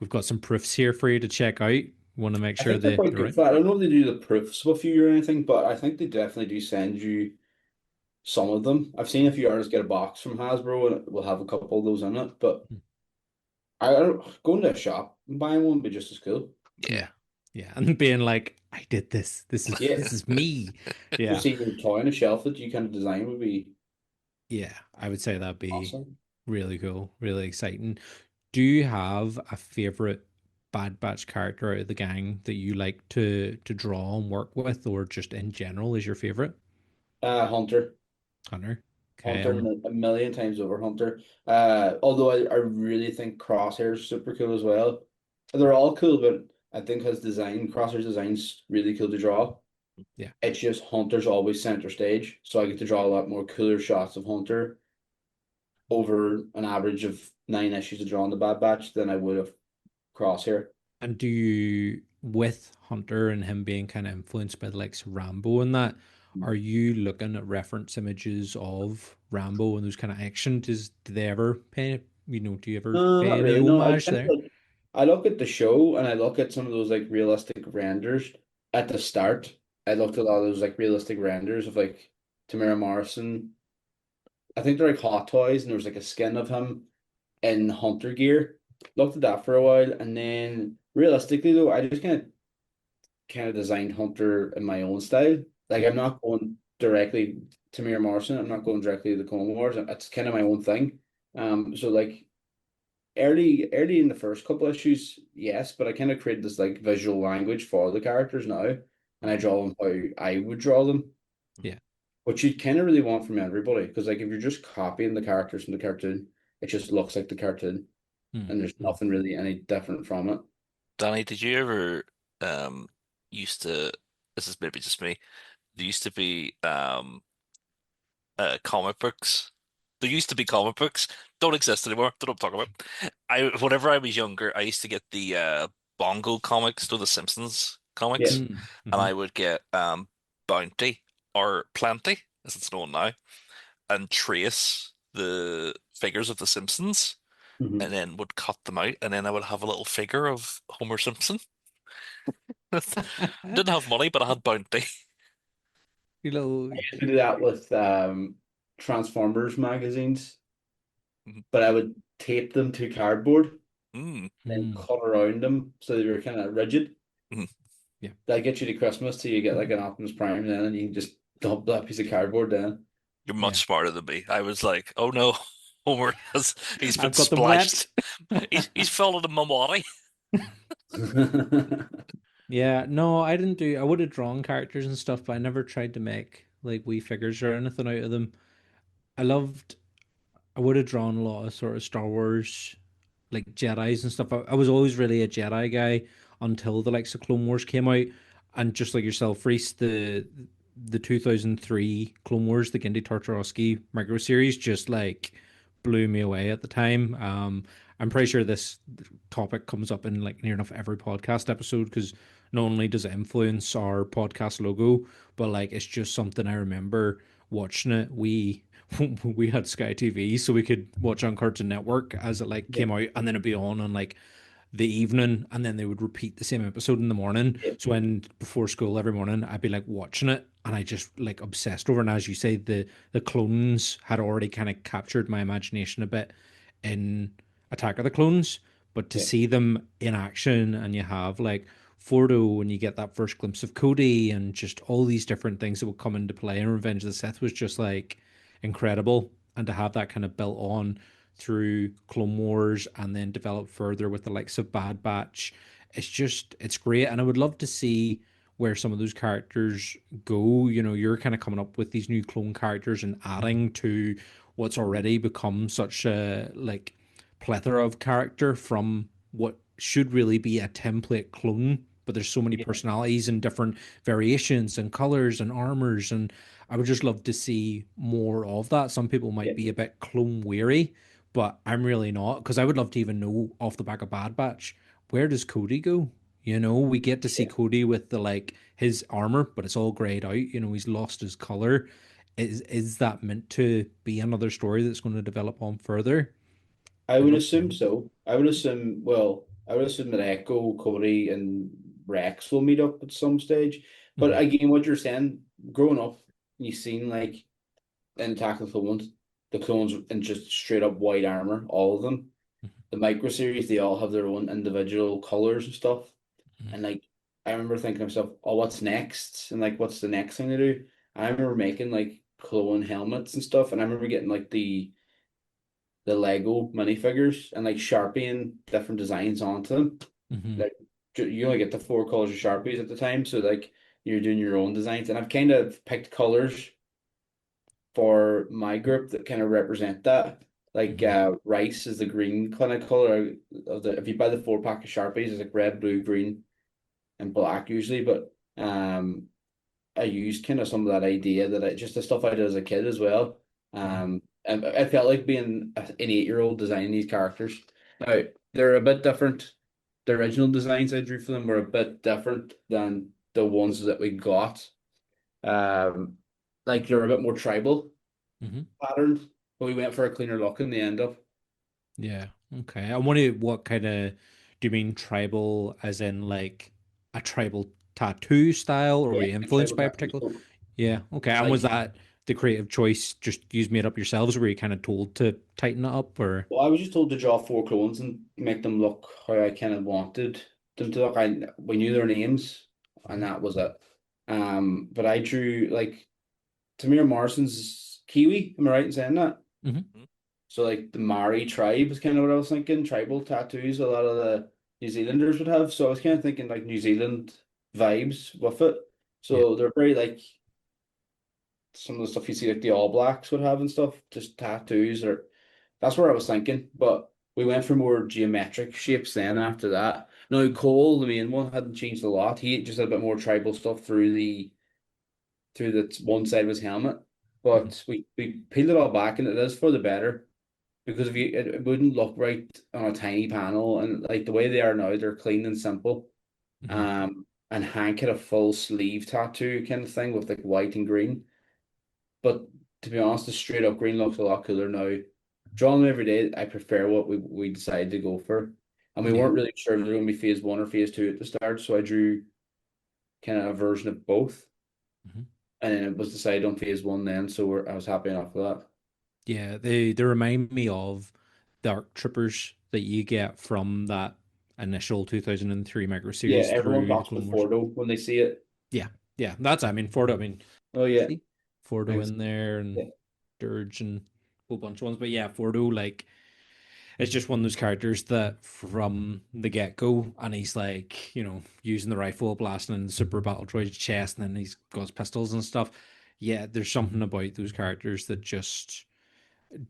got some proofs here for you to check out. Want to make I sure think they're quite they're good right." for that. I don't know if they do the proofs with you or anything, but I think they definitely do send you some of them. I've seen a few artists get a box from Hasbro and it will have a couple of those in it, but I don't going to a shop and buying one would be just as cool. Yeah. Yeah. Yeah. And being like, I did this. Yeah, This is me. just Yeah. seeing your toy on a shelf that you kind of design would be Yeah. I would say that'd be awesome. really cool, really exciting. Do you have a favorite Bad Batch character out of the gang that you like to draw and work with, or just in general is your favorite? Hunter. Hunter. Okay. Hunter a million times over Hunter. Although I really think Crosshair's super cool as well. They're all cool, but I think Crosshair's design's really cool to draw. Yeah. It's just Hunter's always center stage, so I get to draw a lot more cooler shots of Hunter over an average of 9 issues to draw in the Bad Batch than I would have Crosshair. And do you, with Hunter and him being kind of influenced by the likes of Rambo and that, are you looking at reference images of Rambo and those kind of action? Do they ever pay, do you ever No, pay not any really. No, I homage kind of there? like I look at the show and I look at some of those like realistic renders at the start. I looked at a lot of those like realistic renders of like Tamara Morrison. I think they're like Hot Toys, and there was like a skin of him in hunter gear. Looked at that for a while, and then realistically though, I just kind of designed Hunter in my own style. Like I'm Mhm. not going directly Tamir Morrison. I'm not going directly to the Clone Wars. It's kind of my own thing. So like early in the first couple issues, yes, but I kind of created this like visual language for the characters now, and I draw them how I would draw them, Yeah. which you kind of really want from everybody, because like if you're just copying the characters from the cartoon, it just looks like the cartoon, and there's Mm-hmm. nothing really any different from it. Danny, did you ever um used to, this is maybe just me, there used to be comic books. There used to be comic books. Don't exist anymore. Don't know what I'm talking about. Whenever I was younger, I used to get the Bongo comics, to the Simpsons Yeah. comics, and Mm-hmm. I would get Bounty or Plenty, as it's known now, and trace the figures of the Simpsons, Hmm. and then would cut them out, and then I would have a little figure of Homer Simpson. Didn't have money, but I had Bounty. You know, I used to do that with Transformers magazines, Mhm. but I would tape them to cardboard, Mm. then mm, cut around them so they were kind of rigid. Mm. yeah. That gets you to Christmas till you get like an Optimus Prime then, and you can just dump that piece of cardboard then. You're much Yeah. smarter than me. I was like, oh no, he's been I've got them wet. splashed. He's fallen in my body. Yeah, no, I didn't do. I would have drawn characters and stuff, but I never tried to make like wee figures or anything out of them. I loved. I would have drawn a lot of sort of Star Wars, like Jedi's and stuff. I was always really a Jedi guy until the likes of Clone Wars came out, and just like yourself, Reese, the 2003 Clone Wars, the Genndy Tartarovsky micro series, just like blew me away at the time. I'm pretty sure this topic comes up in like near enough every podcast episode because not only does it influence our podcast logo, but like it's just something I remember watching it. We had Sky TV, so we could watch on Cartoon Network as it like Yeah, came out, and then it'd be on like the evening, and then they would repeat the same episode in the morning. yeah, So when before school every morning, I'd be like watching it, and I just like obsessed over. And as you say, the clones had already kind of captured my imagination a bit in Attack of the Clones, but to yeah, see them in action, and you have like Fordo, and you get that first glimpse of Cody, and just all these different things that will come into play in Revenge of the Sith was just like incredible. And to have that kind of built on through Clone Wars and then develop further with the likes of Bad Batch, it's great. And I would love to see where some of those characters go. You know, you're kind of coming up with these new clone characters and adding to what's already become such a like plethora of character from what should really be a template clone, but there's so many yeah, personalities and different variations and colors and armors, and I would just love to see more of that. Some people might yeah, be a bit clone weary, but I'm really not, because I would love to even know off the back of Bad Batch, where does Cody go? You know, we get to see yeah. Cody with the like his armor, but it's all grayed out. You know, he's lost his color. Is that meant to be another story that's going to develop on further? I I'd would love to assume know. so. I would assume, well, I would assume that Echo, Cody, and Rex will meet up at some stage. But Mhm, again, what you're saying, growing up, you've seen like in Attack of the clones in just straight up white armor, all of them. mhm, The micro series, they all have their own individual colors and stuff. mhm, And like, I remember thinking to myself, oh, what's next? And like, what's the next thing to do? I remember making like clone helmets and stuff, and I remember getting like the Lego minifigures and like sharpieing different designs onto them. mhm, Like you only get the four colors of Sharpies at the time, so like you're doing your own designs. And I've kind of picked colors for my group that kind of represent that. Like mhm, rice is the green kind of color of the if you buy the 4 pack of Sharpies, it's like red, blue, green, and black usually. But I used kind of some of that idea that I just the stuff I did as a kid as well. mhm, And I felt like being an 8-year-old designing these characters. Now they're a bit different. The original designs I drew for them were a bit different than the ones that we got. Um, like they're a bit more tribal mhm. patterned, but we went for a cleaner look in the end up. Yeah. Okay. I wonder what kind of do you mean tribal as in like a tribal tattoo style, or were Yeah, you like influenced tribal by a tattoos. particular? So Yeah. Okay. And was like that the creative choice? Just you made up yourselves, or were you kind of told to tighten it up, or? well, I was just told to draw 4 clones and make them look how I kind of wanted them to look. We knew their names, and Mhm, that was it. But I drew like Tamir Morrison's Kiwi. Am I right in saying that? Hmm. Mhm. So like the Maori tribe is kind of what I was thinking. Tribal tattoos, a lot of the New Zealanders would have. So I was kind of thinking like New Zealand vibes with it. Yeah. So they're very like some of the stuff you see like the All Blacks would have and stuff, just tattoos or that's where I was thinking. But we went for more geometric shapes then after that. Now Cole, the main one, hadn't changed a lot. He just had a bit more tribal stuff through the one side of his helmet. Hmm. But we peeled it all back and it is for the better. Because if you it wouldn't look right on a tiny panel and like the way they are now, they're clean and simple. Hmm. And Hank had a full sleeve tattoo kind of thing with like white and green. But to be honest, the straight up green looks a lot cooler now. Drawing them every day, I prefer what we decided to go for. And we Yeah. weren't really sure if it was going to be phase one or phase two at the start, so I drew kind of a version of both. Hmm. And then it was decided on phase one then, so I was happy enough with that. Yeah, they remind me of the ARC Troopers that you get from that initial 2003 micro Yeah, series everyone through the talks Clone with Wars. Fordo when they see it. Yeah, yeah, that's I mean Fordo. I mean, Oh yeah, see Fordo thanks. in there and Yeah, Dirge and a whole bunch of ones. But yeah, Fordo like it's just one of those characters that from the get go, and he's like using the rifle, blasting in the Super Battle Droid's chest, and then he's got his pistols and stuff. Yeah, there's something about those characters that just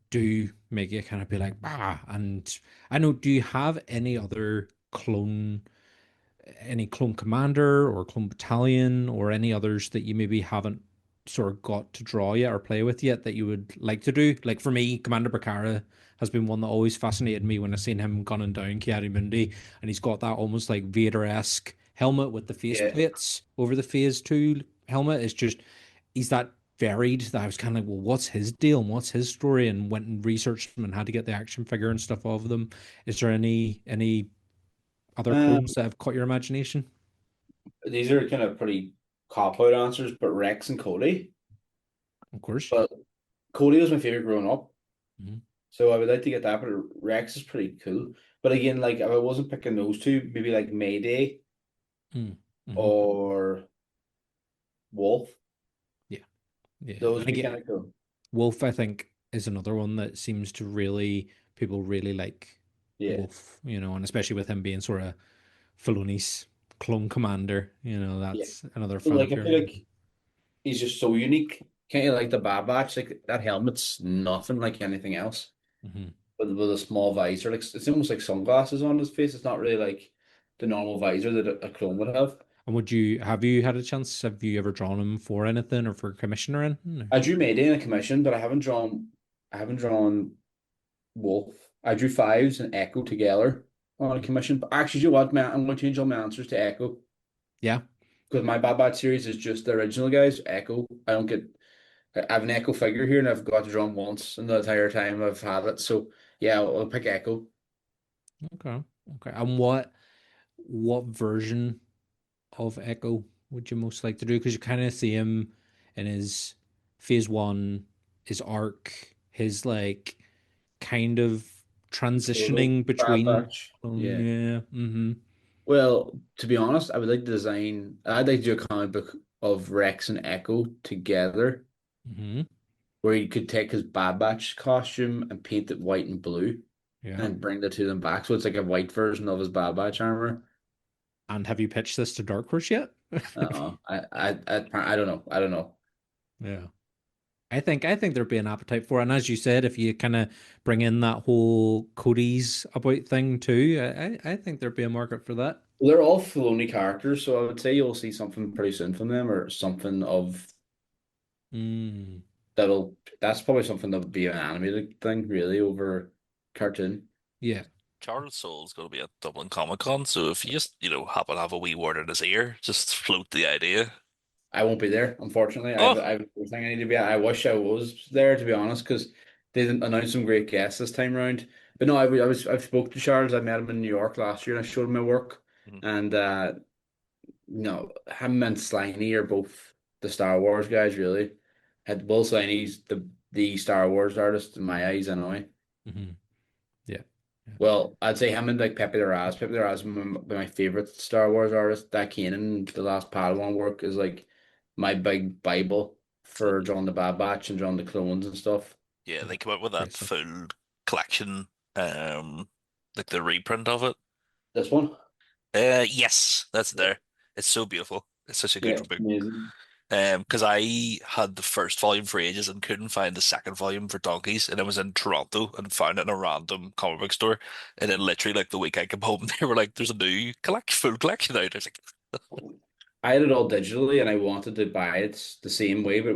do make you kind of be like, ah. And I know, do you have any clone commander or clone battalion or any others that you maybe haven't sort of got to draw yet or play with yet that you would like to do? Like for me, Commander Bakara has been one that always fascinated me when I seen him gunning down Kiari Mundi, and he's got that almost like Vader-esque helmet with the face yeah. plates over the phase two helmet. It's just he's that varied that I was kind of like, well, what's his deal and what's his story? And went and researched him and had to get the action figure and stuff of them. Is there any other Um, clones that have caught your imagination? these are kind of pretty cop out answers, but Rex and Cody. Of course. But Cody was my favorite growing up, Hmm. so I would like to get that. But Rex is pretty cool. But again, like if I wasn't picking those two, maybe like Mayday Mm-hmm. or Wolf. Yeah, yeah. Those And would be again, kind of cool. Wolf, I think, is another one that seems to really people really like Yeah, Wolf, and especially with him being sort of Filoni's clone commander, yeah. that's another But like I fanfare. feel like he's just so unique. Kind of like the Bad Batch, like that helmet's nothing like anything else. Hmm. With a small visor, like it's almost like sunglasses on his face. It's not really like the normal visor that a clone would have. And have you had a chance? Have you ever drawn him for anything or for commission or anything? I drew Mayday in a commission, but I haven't drawn Wolf. I drew Fives and Echo together on a commission. But actually, you know what, man? I'm going to change all my answers to Echo Yeah. because my Bad Batch series is just the original guys. Echo. I have an Echo figure here, and I've got to draw him once in the entire time I've had it. So yeah, I'll pick Echo. Okay. Okay. And what version of Echo would you most like to do? Because you kind of see him in his phase one, his arc, his like kind of Solo transitioning Bad between. Batch. Yeah. Yeah. Mm-hmm. Well, to be honest, I would like to design. I'd like to do a comic book of Rex and Echo together, Mm-hmm. where he could take his Bad Batch costume and paint it white and blue, Yeah. and bring the two of them back. So it's like a white version of his Bad Batch armor. And have you pitched this to Dark Horse yet? I don't know. I don't know. Yeah. I think there'd be an appetite for it. And as you said, if you kind of bring in that whole Cody's about thing too, I think there'd be a market for that. They're all Filoni characters, so I would say you'll see something pretty soon from them, or something of Mm, that'll. That's probably something that'll be an animated thing, really, over cartoon. yeah. Charles Soule's going to be at Dublin Comic Con, so if you just, happen to have a wee word in his ear, just float the idea. I won't be there, unfortunately. Oh, I've everything I need to be at. I wish I was there, to be honest, because they didn't announce some great guests this time round. But no, I've spoke to Charles. I met him in New York last year, and I showed him my work. mhm. And no, him and Sliney are both the Star Wars guys, really. Had Will Sliney's the Star Wars artist in my eyes, anyway. Hmm. Yeah. Yeah. Well, I'd say him and like Pepe the Raz. Pepe the Raz is my favorite Star Wars artist. That Kanan, the last Padawan work is like my big Bible for drawing the Bad Batch and drawing the clones and stuff. Yeah, Yeah, they come out with great that stuff. full collection, like the reprint of it. This one? Yes, that's Yeah. there. It's so beautiful. It's such a Yeah, good it's book. amazing. Because I had the first volume for ages and couldn't find the second volume for donkeys, and I was in Toronto and found it in a random comic book store, and then literally like the week I came home, they were like, "There's a new full collection out." I was like, I had it all digitally and I wanted to buy it the same way, but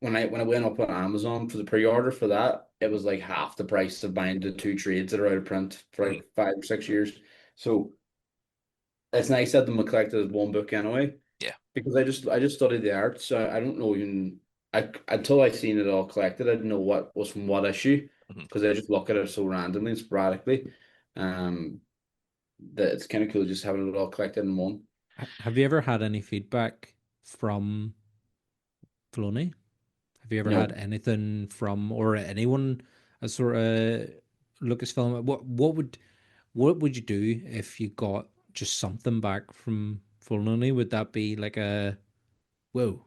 when I went up on Amazon for the pre-order for that, it was like half the price of buying the two trades that are out of print for mm, like 5 or 6 years. So it's nice that them collected as one book anyway. "Yeah, Because I just studied the art, so I don't know even until I seen it all collected, I didn't know what was from what issue mhm." because I just look at it so randomly and sporadically. Um, that it's kind of cool just having it all collected in one. Have you ever had any feedback from Filoni? Have you ever had No, anything from or anyone a sort of Lucasfilm? What would you do if you got just something back from Filoni? Would that be like a whoa?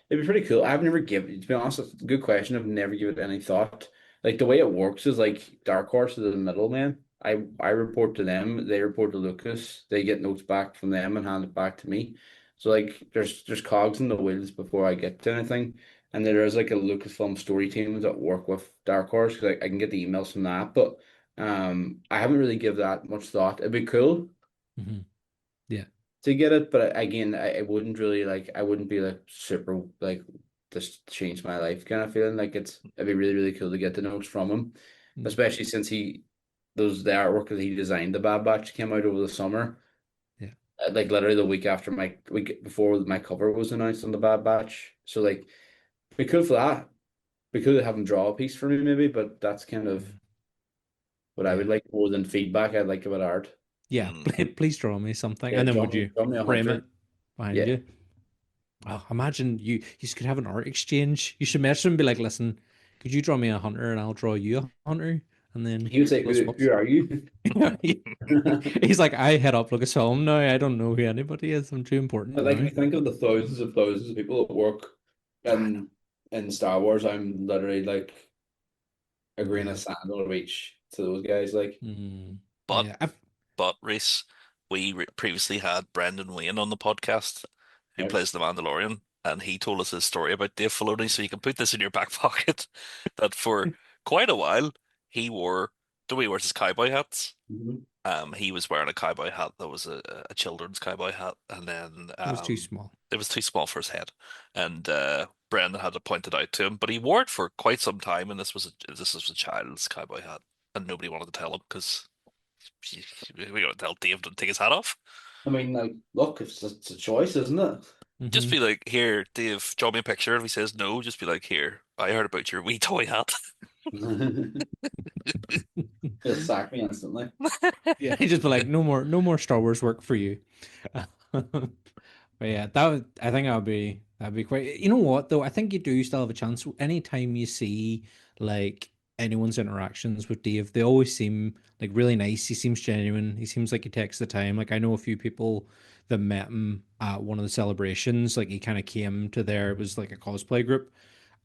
it'd be pretty cool. I've never given, to be honest, it's a good question. I've never given it any thought. Like the way it works is like Dark Horse is the middleman. I report to them, they report to Lucas, they get notes back from them and hand it back to me. So like there's cogs in the wheels before I get to anything. And there is like a Lucasfilm story team that work with Dark Horse because I can get the emails from that. But I haven't really give that much thought. It'd be cool Hmm. Yeah, to get it, but again, I wouldn't really like. I wouldn't be like super like this changed my life kind of feeling. Like it'd be really really cool to get the notes from him, mm, especially since the artwork that he designed the Bad Batch came out over the summer, yeah, like literally the week before my cover was announced on the Bad Batch. So like we could for that. We could have him draw a piece for me maybe, but that's kind of mm, what I would yeah, like more than feedback. I'd like about art. yeah. Mm." Please draw me something, Yeah, and then would you draw me a frame it hunter. behind Yeah. you? Oh, imagine you could have an art exchange. You should message him and be like, listen, could you draw me a hunter and I'll draw you a hunter? And then He would say, we'll who swap. are you? He's like, I head up Lucasfilm now. I don't know who anybody is. I'm too important But like now. I think of the thousands of people that work in in Star Wars, I'm literally like a grain of Yeah. sand on a beach to those guys. Like, Mm, But yeah. I've, Reese, we previously had Brendan Wayne on the podcast, who right? plays the Mandalorian, and he told us his story about Dave Filoni. So you can put this in your back pocket. That for quite a while he wore the way he wears his cowboy hats. Mhm. He was wearing a cowboy hat that was a children's cowboy hat, and then it was too small. it was too small for his head, and Brendan had to point it out to him. But he wore it for quite some time, and this was a child's cowboy hat, and nobody wanted to tell him because we got to tell Dave to take his hat off. I mean, like, look, it's a choice, isn't it? Just Hmm. be like, here, Dave, draw me a picture. If he says no, just be like, here, I heard about your wee toy hat. He'll sack me instantly. Yeah. He'd just be like, no more Star Wars work for you. But yeah, I think that'd be quite. You know what though? I think you do still have a chance. Anytime you see like anyone's interactions with Dave, they always seem like really nice. He seems genuine. He seems like he takes the time. Like I know a few people that met him at one of the celebrations. Like he kind of came to their it was like a cosplay group,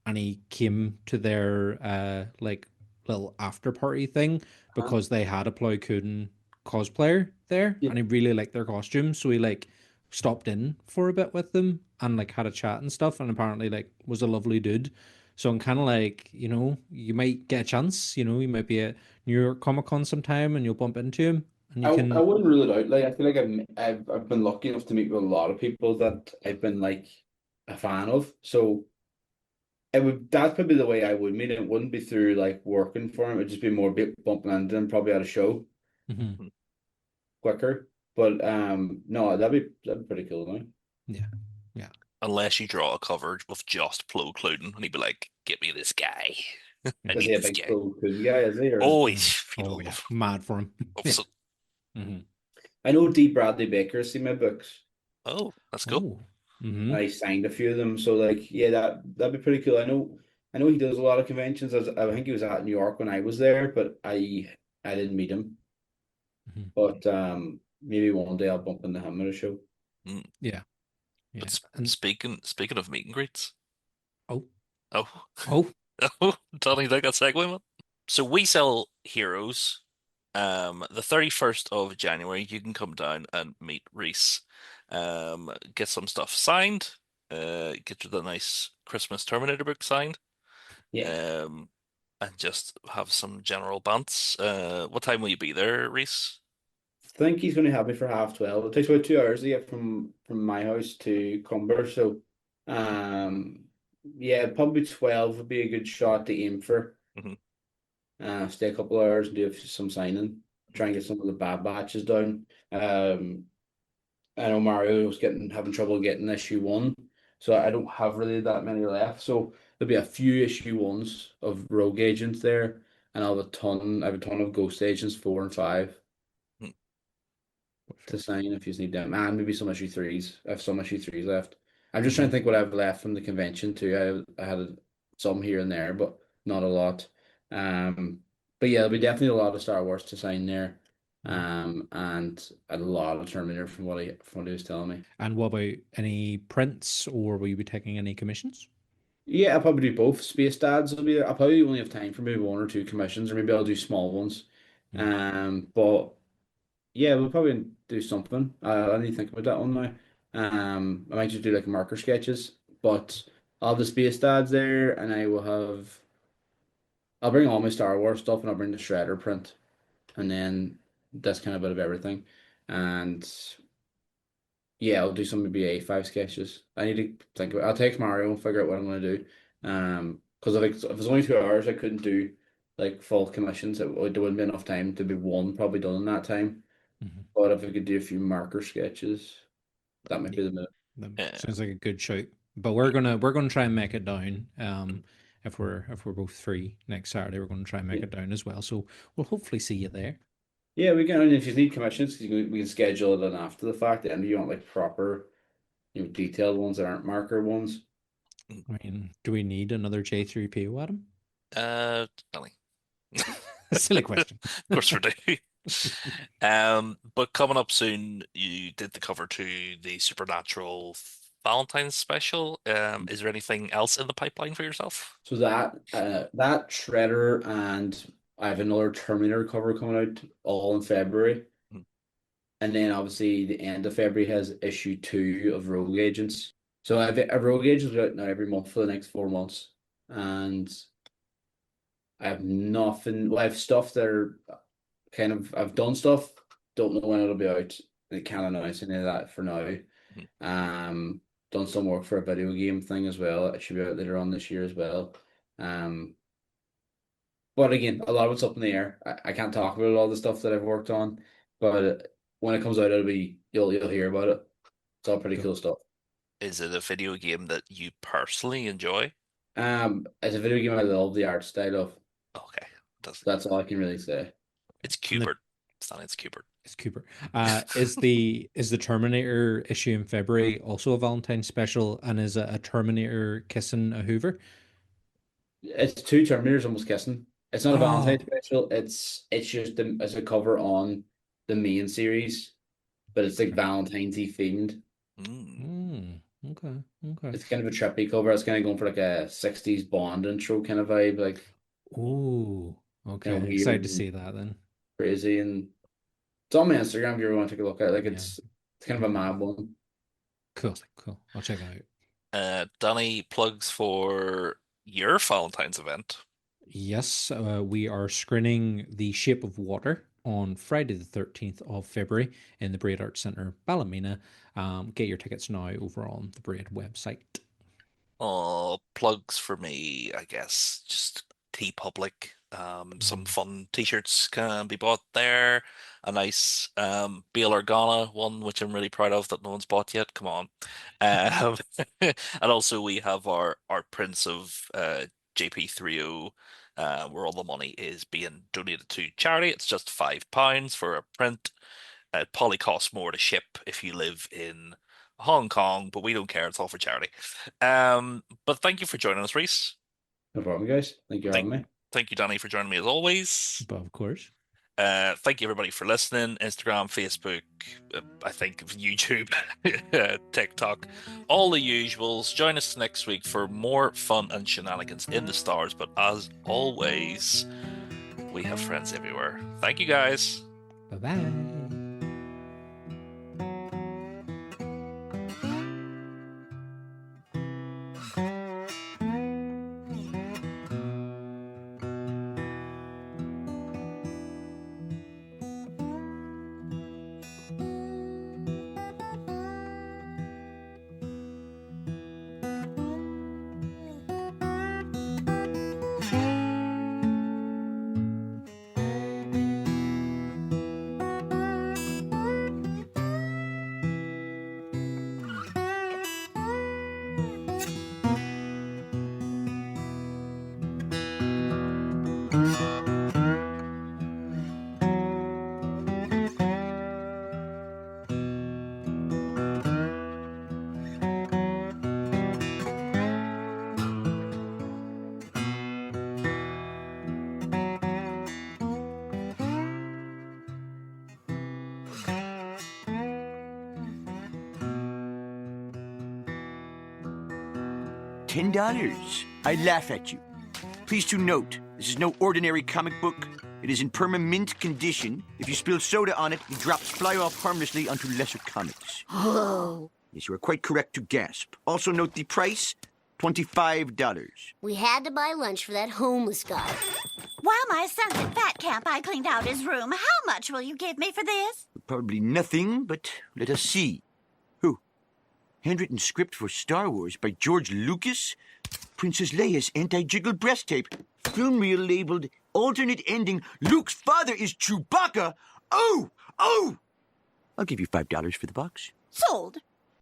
and he came to their like little after party thing Huh? because they had a Ploy Koon cosplayer there Yeah. and he really liked their costumes, so he like stopped in for a bit with them and like had a chat and stuff, and apparently like was a lovely dude. So I'm kind of like, you might get a chance, you might be at New York Comic Con sometime and you'll bump into him and you I can. wouldn't rule it out. Like, I feel like I've been lucky enough to meet with a lot of people that I've been like a fan of. So that's probably the way I would meet it. It wouldn't be through like working for him. It'd just be more bumping into him, probably at a show Mhm. quicker. But no, that'd be pretty cool, man. Yeah, yeah. Unless you draw a cover with just Plo Koon, and he'd be like, "Get me this guy. I Is need he a this big guy." cool guy, is he? Or Oh, Mhm. he Oh yeah, mad for him. Yeah. loves it. Hmm. I know D. Bradley Baker's seen my books Oh, that's cool. Oh. Hmm. and I signed a few of them. So like yeah, that'd be pretty cool. I know he does a lot of conventions. I think he was at New York when I was there, but I didn't meet him. Hmm. But maybe one day I'll bump into him at a show. Mm. Yeah, But yeah. And speaking of meet and greets. Oh, Oh, oh. oh, Donnie, like that segue, man. So we sell heroes. The 31st of January, you can come down and meet Reese. Get some stuff signed. Get you the nice Christmas Terminator book signed. Yeah. Um, and just have some general bants. What time will you be there, Reese? I think he's going to have me for 12:30. It takes about 2 hours to get from my house to Cumber, so um, yeah, probably 12 would be a good shot to aim for. Hmm. Stay a couple of hours and do some signing. Try and get some of the bad batches down. I know Mario was getting having trouble getting issue 1, so I don't have really that many left. So there'll be a few issue 1s of rogue agents there, and I'll have a ton. I have a ton of ghost agents 4 and 5 to sign if you need them, and maybe some issue 3s. I have some issue 3s left. I'm just trying to Mhm. think what I have left from the convention too. I had some here and there, but not a lot. Um, but yeah, there'll be definitely a lot of Star Wars to sign there, Mhm. and a lot of Terminator from what he was telling me. And what about any prints, or will you be taking any commissions? Yeah, I'll probably do both. Space Dads will be there. I'll probably only have time for maybe 1 or 2 commissions, or maybe I'll do small ones. Mhm. But yeah, we'll probably do something. I need to think about that one now. I might just do like marker sketches, but I'll have the Space Dads there, and I'll bring all my Star Wars stuff, and I'll bring the Shredder print, and then that's kind of a bit of everything. And yeah, I'll do some maybe A5 sketches. I need to think about. I'll take Mario and figure out what I'm gonna do. Because if it's only 2 hours, I couldn't do like full commissions. There wouldn't be enough time to be one probably done in that time. Mhm. But if I could do a few marker sketches, that might Yeah, be the move. that Uh, sounds like a good shout. But we're gonna try and make it down. If we're both free next Saturday, we're gonna try and make Yeah, it down as well. So we'll hopefully see you there. yeah, we can. And if you need commissions, we can schedule it in after the fact. And if you want like proper, detailed ones that aren't marker ones. I mean, do we need another J3PO, Adam? Donnie. Silly question. Of course we do. But coming up soon, you did the cover to the Supernatural Valentine's special. Is there anything else in the pipeline for yourself? So that Shredder, and I have another Terminator cover coming out all in February. Mm. And then obviously the end of February has issue 2 of Rogue Agents. So I have a Rogue Agents out now every month for the next 4 months. And I have nothing. Well, I have stuff that are I've done stuff. Don't know when it'll be out. I can't announce any of that for now. Mhm. Um, done some work for a video game thing as well. It should be out later on this year as well. Um, but again, a lot of it's up in the air. I can't talk about all the stuff that I've worked on, but when it comes out, you'll hear about it. It's all pretty Cool. cool stuff. Is it a video game that you personally enjoy? It's a video game I love the art style of. Okay, does That's all I can really say. it's And the Cubert. It's not it's Cubert. It's Cooper. Is the Terminator issue in February also a Valentine's special, and is a Terminator kissing a Hoover? It's 2 Terminators almost kissing. It's not a Valentine's Oh, special. It's just as a cover on the main series, but it's like okay. Valentine's-y themed. Mm. Okay, okay. It's kind of a trippy cover. It's kind of going for like a 60s Bond intro kind of vibe, like Ooh, kind of okay. weird Excited to and see that then. crazy. And it's on my Instagram if you ever want to take a look at it. Like Yeah. it's kind of a mad one. Cool, cool. I'll check it out. Danny plugs for your Valentine's event. Yes, we are screening The Shape of Water on Friday the 13th of February in the Braid Arts Centre, Ballymena. Get your tickets now over on the Braid website. Oh, plugs for me, I guess. Just T Public. Some Mm. fun t-shirts can be bought there. A nice Bail Organa one, which I'm really proud of that no one's bought yet. Come on. Um, and also we have our prints of JP30, where all the money is being donated to charity. It's just £5 for a print. It probably costs more to ship if you live in Hong Kong, but we don't care. It's all for charity. But thank you for joining us, Reese. No problem, guys. Thank you for Thank, having me. thank you, Danny, for joining me as always. But of course. Thank you everybody for listening. Instagram, Facebook, I think YouTube, TikTok, all the usuals. Join us next week for more fun and shenanigans in the stars. But as always, we have friends everywhere. Thank you guys. Bye-bye. $10? I laugh at you. Please to note, this is no ordinary comic book. It is in perma-mint condition. If you spill soda on it, the drops fly off harmlessly onto lesser comics. Whoa. Yes, you are quite correct to gasp. Also note the price, $25. We had to buy lunch for that homeless guy. While my son's at fat camp, I cleaned out his room. How much will you give me for this? Probably nothing, but let us see. Who? Handwritten script for Star Wars by George Lucas? Princess Leia's anti-jiggle breast tape. Film reel labeled alternate ending. Luke's father is Chewbacca. Oh! I'll give you $5 for the box. Sold.